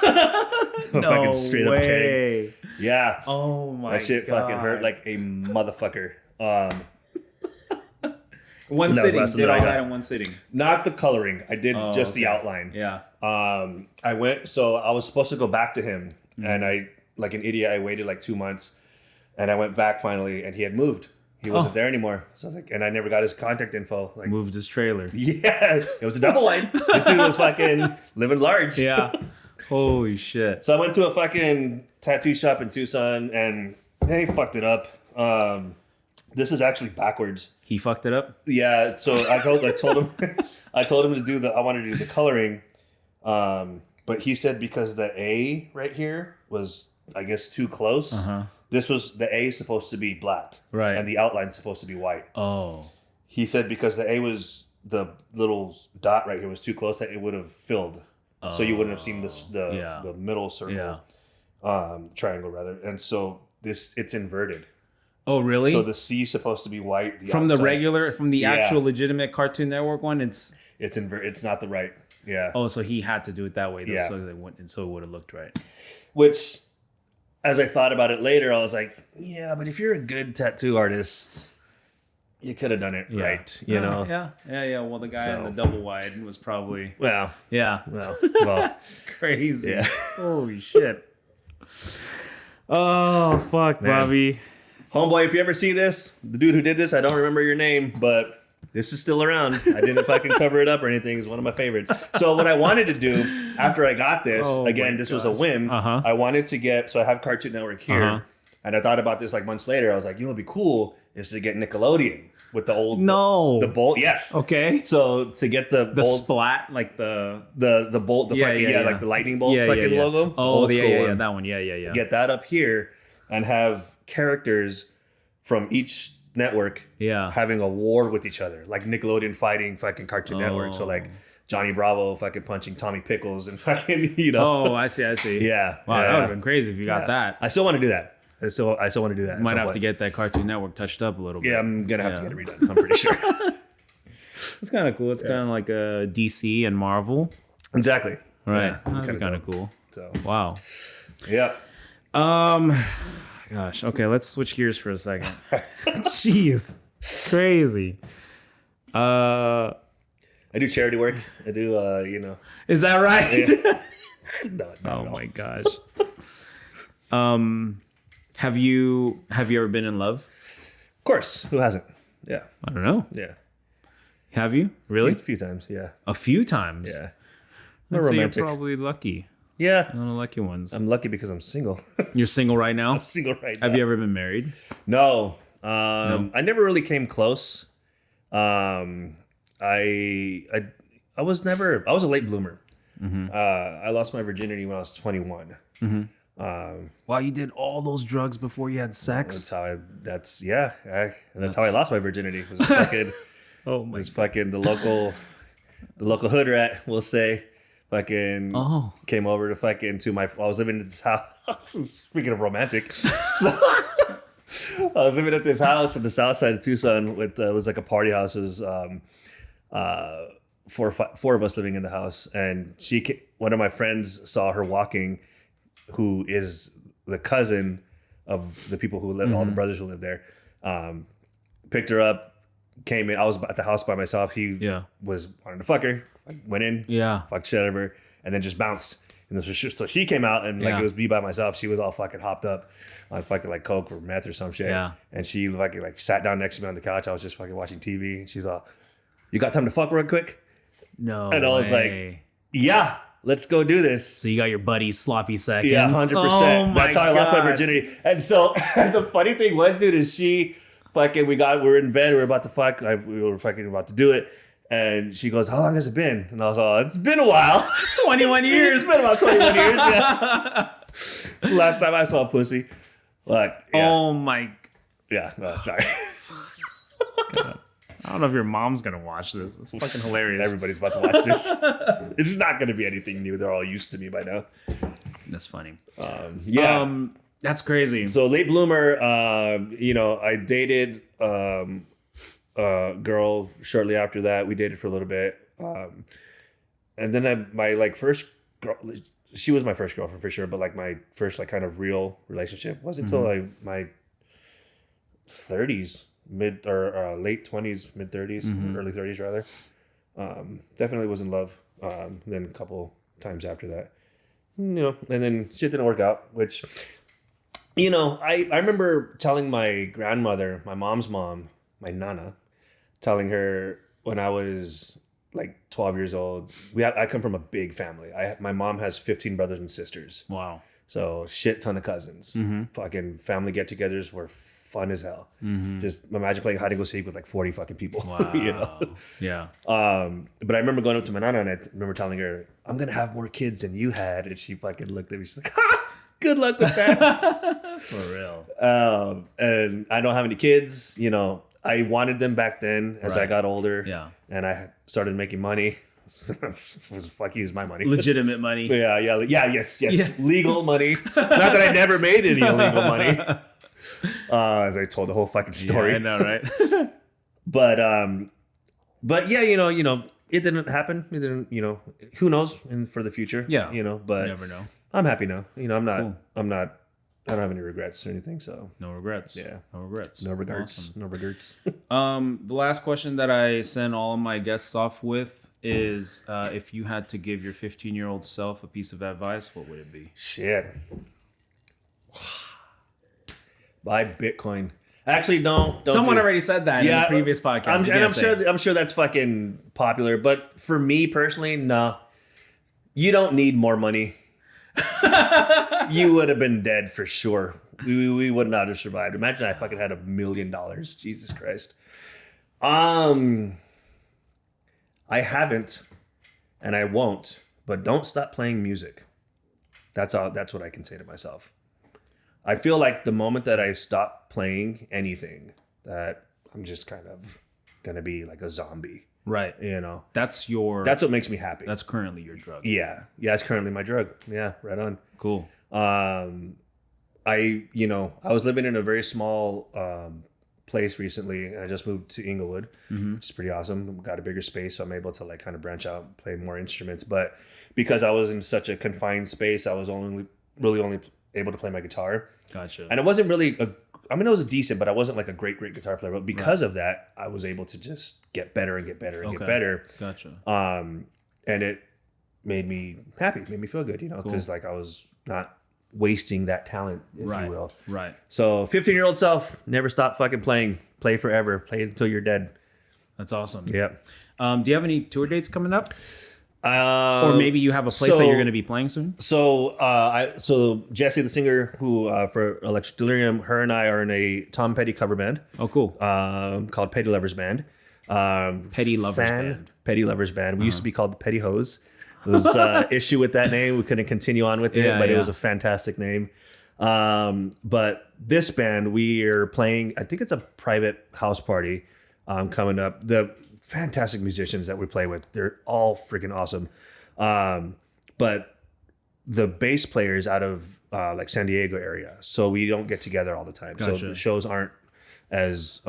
No fucking straight up keg. Yeah. Oh my god. That shit fucking hurt like a motherfucker. One sitting. Did all that in one sitting. Not the coloring. I did just the outline. Yeah. I went. So I was supposed to go back to him, and I, like an idiot, I waited like 2 months, and I went back finally, and he had moved. He wasn't there anymore. So I was like, and I never got his contact info. Like, moved his trailer. Yeah, it was a double wide. This dude was fucking living large. Yeah. Holy shit. So I went to a fucking tattoo shop in Tucson, and they fucked it up. This is actually backwards. He fucked it up? Yeah. So I told him I told him to do I wanted to do the coloring, but he said because the A right here was, I guess, too close. This was, the A is supposed to be black, right, and the outline's supposed to be white. Oh. He said because the A was, the little dot right here was too close, that it would have filled. So you wouldn't have seen the middle circle, triangle rather, and so it's inverted. Oh, really? So the C is supposed to be white. From the actual legitimate Cartoon Network one, it's not the right. Yeah. Oh, so he had to do it that way, though, so it would have looked right. Which, as I thought about it later, I was like, yeah, but if you're a good tattoo artist, you could have done it right, you know? Yeah. Well, the guy in the double wide was probably... Well. Crazy. Yeah. Holy shit. Oh, fuck, man. Bobby. Homeboy, if you ever see this, the dude who did this, I don't remember your name, but this is still around. I didn't fucking cover it up or anything. It's one of my favorites. So what I wanted to do after I got this, this was a whim. I wanted to get, so I have Cartoon Network here, and I thought about this like months later. I was like, you know what'd be cool is to get Nickelodeon with the old the bolt. Yes. Okay. So to get the bolt, splat, like the bolt, like the lightning bolt logo. Oh, that one. Yeah. Get that up here and have characters from each network having a war with each other, like Nickelodeon fighting fucking Cartoon Network. So like Johnny Bravo fucking punching Tommy Pickles and fucking, you know. Oh, I see. Yeah. Wow, that would have been crazy if you got that. I still want to do that. I still want to do that. Might have to get that Cartoon Network touched up a little bit. Yeah, I'm gonna have to get it redone. I'm pretty sure. It's kind of cool. It's kind of like a DC and Marvel. Exactly. Right. That's kind of cool. So wow. Yeah. Gosh. Okay, let's switch gears for a second. Jeez. Crazy. I do charity work. I do Is that right? Yeah. No, my gosh. Have you ever been in love? Of course. Who hasn't? Yeah. I don't know. Yeah. Have you? Really? A few times, yeah. A few times? Yeah. I'd say you're probably lucky. Yeah. One of the lucky ones. I'm lucky because I'm single. You're single right now? I'm single right now. Have you ever been married? No. No. I never really came close. I was a late bloomer. Mm-hmm. I lost my virginity when I was 21. Mm-hmm. Wow, you did all those drugs before you had sex? That's how I lost my virginity. It was fucking, the local hood rat, we'll say. fucking came over to fucking to my. I was living in this house. Speaking of romantic, so I was living at this house in the south side of Tucson. With it was like a party house. It was four of us living in the house, and one of my friends saw her walking, who is the cousin of the people who live, all the brothers who live there. Picked her up, came in. I was at the house by myself. He was wanting to fuck her. Went in, fucked shit out of her, and then just bounced. And so she came out, and like it was me by myself. She was all fucking hopped up on fucking like coke or meth or some shit. Yeah. And she fucking like sat down next to me on the couch. I was just fucking watching TV. And she's all, "You got time to fuck real quick?" No. And I was like, "Yeah, let's go do this." So you got your buddy's sloppy seconds. Yeah, 100%. Oh That's how I lost my virginity. And so the funny thing was, dude, is she fucking, we were in bed, we were about to fuck, we were fucking about to do it. And she goes, "How long has it been?" And I was all, "It's been a while." 21 years. It's been about 21 years, yeah. Last time I saw a pussy. Like, yeah. Oh my. Yeah, no, sorry. I don't know if your mom's going to watch this. It's fucking hilarious. Everybody's about to watch this. It's not going to be anything new. They're all used to me by now. That's funny. That's crazy. So late bloomer, I dated a girl shortly after that. We dated for a little bit. And then my like first girl, she was my first girlfriend for sure, but like my first like kind of real relationship wasn't until like my 30s, late 20s, mid 30s, early 30s rather. Definitely was in love. Then a couple times after that, and then shit didn't work out, which, I remember telling my grandmother, my mom's mom, my nana, telling her when I was like 12 years old. I come from a big family. My mom has 15 brothers and sisters. Wow. So shit ton of cousins. Fucking family get-togethers were fun as hell. Just imagine playing hide and go seek with like 40 fucking people. Wow. Yeah. But I remember going up to my nana and I remember telling her, "I'm gonna have more kids than you had," and she fucking looked at me. She's like, "Ha! Good luck with that." For real. And I don't have any kids. I wanted them back then as I got older. Yeah. And I started making money. Fuck you, it's my money. Legitimate money. Yes. Yeah. Legal money. Not that I never made any illegal money. As I told the whole fucking story. Yeah, I know, right? but yeah, it didn't happen. It didn't, who knows for the future. Yeah. But you never know. I'm happy now. Cool. I don't have any regrets or anything, so. No regrets. Yeah. No regrets. No regrets. Awesome. No regrets. The last question that I send all of my guests off with is, if you had to give your 15-year-old self a piece of advice, what would it be? Shit. Buy Bitcoin. Actually, don't. Someone already said that in the previous podcast. I'm sure that's fucking popular, but for me personally, no. You don't need more money. You would have been dead for sure. We would not have survived. Imagine I fucking had $1 million. Jesus Christ. I haven't, and I won't. But don't stop playing music. That's all. That's what I can say to myself. I feel like the moment that I stop playing anything, that I'm just kind of gonna be like a zombie. Right. That's what makes me happy. That's currently your drug. Yeah. Yeah, it's currently my drug. Yeah, right on. Cool. I was living in a very small place recently, and I just moved to Inglewood, which is pretty awesome. Got a bigger space, so I'm able to like kind of branch out and play more instruments. But because I was in such a confined space, I was only able to play my guitar. Gotcha. And it wasn't really it was decent, but I wasn't like a great guitar player. But because of that, I was able to just get better and get better and get better. Gotcha. And it made me happy, made me feel good, because like I was not wasting that talent, if you will. Right. So 15-year-old self, never stop fucking playing. Play forever. Play until you're dead. That's awesome. Yeah. Do you have any tour dates coming up? Or maybe you have a place that you're going to be playing soon? So Jesse, the singer who for Electric Delirium, her and I are in a Tom Petty cover band. Oh, cool. Called Petty Lovers Band. Petty Lovers Band. Petty Lovers Band. We used to be called the Petty Hoes. There was issue with that name. We couldn't continue on with it, but it was a fantastic name. But this band, we are playing, I think it's a private house party coming up. The fantastic musicians that we play with, they're all freaking awesome. But the bass players out of like San Diego area, so we don't get together all the time. Gotcha. So the shows aren't as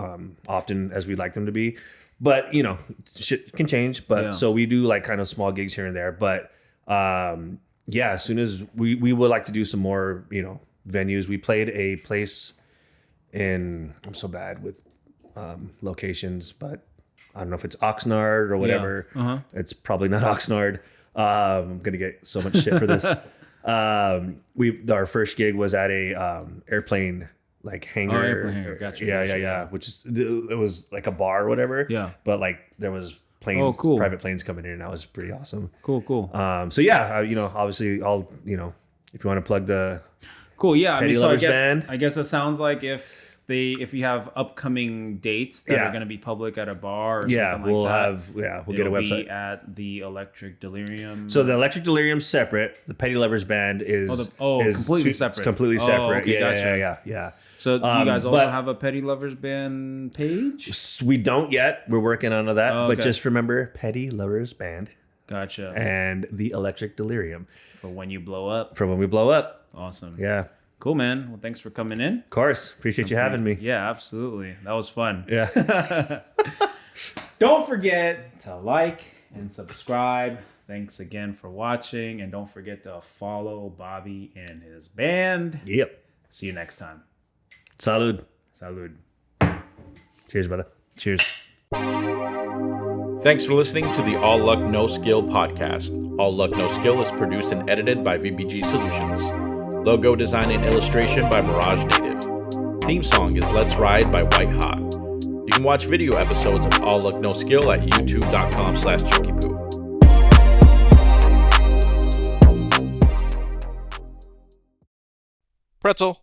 often as we'd like them to be. But you know, shit can change. But so we do like kind of small gigs here and there. But yeah, as soon as we would like to do some more, you know, venues. We played a place in, I'm so bad with locations, but I don't know if it's Oxnard or whatever. It's probably not Oxnard. I'm gonna get so much shit for this. Our first gig was at a airplane like hangar. Airplane hangar. Gotcha. Yeah. Which is, it was like a bar or whatever. Yeah. But like there was planes, private planes coming in, and that was pretty awesome. Cool. So yeah, you know, obviously, I'll, you know, if you want to plug the yeah, I mean, so band. I guess it sounds like if you have upcoming dates that are going to be public at a bar or something like that. We'll get a website. Be at the Electric Delirium. So the Electric Delirium's separate. The Petty Lovers Band is completely separate. It's completely separate. Okay, gotcha. Yeah. So you guys also have a Petty Lovers Band page? We don't yet. We're working on that. Okay. But just remember, Petty Lovers Band. Gotcha. And the Electric Delirium. For when you blow up. For when we blow up. Awesome. Yeah. Cool, man. Well, thanks for coming in. Of course. Appreciate you having me. Yeah, absolutely. That was fun. Yeah. Don't forget to like and subscribe. Thanks again for watching. And don't forget to follow Bobby and his band. Yep. See you next time. Salud. Cheers, brother. Cheers. Thanks for listening to the All Luck No Skill podcast. All Luck No Skill is produced and edited by VBG Solutions. Logo design and illustration by Mirage Native. Theme song is Let's Ride by White Hot. You can watch video episodes of All Luck No Skill at youtube.com/junkiepoo. Pretzel.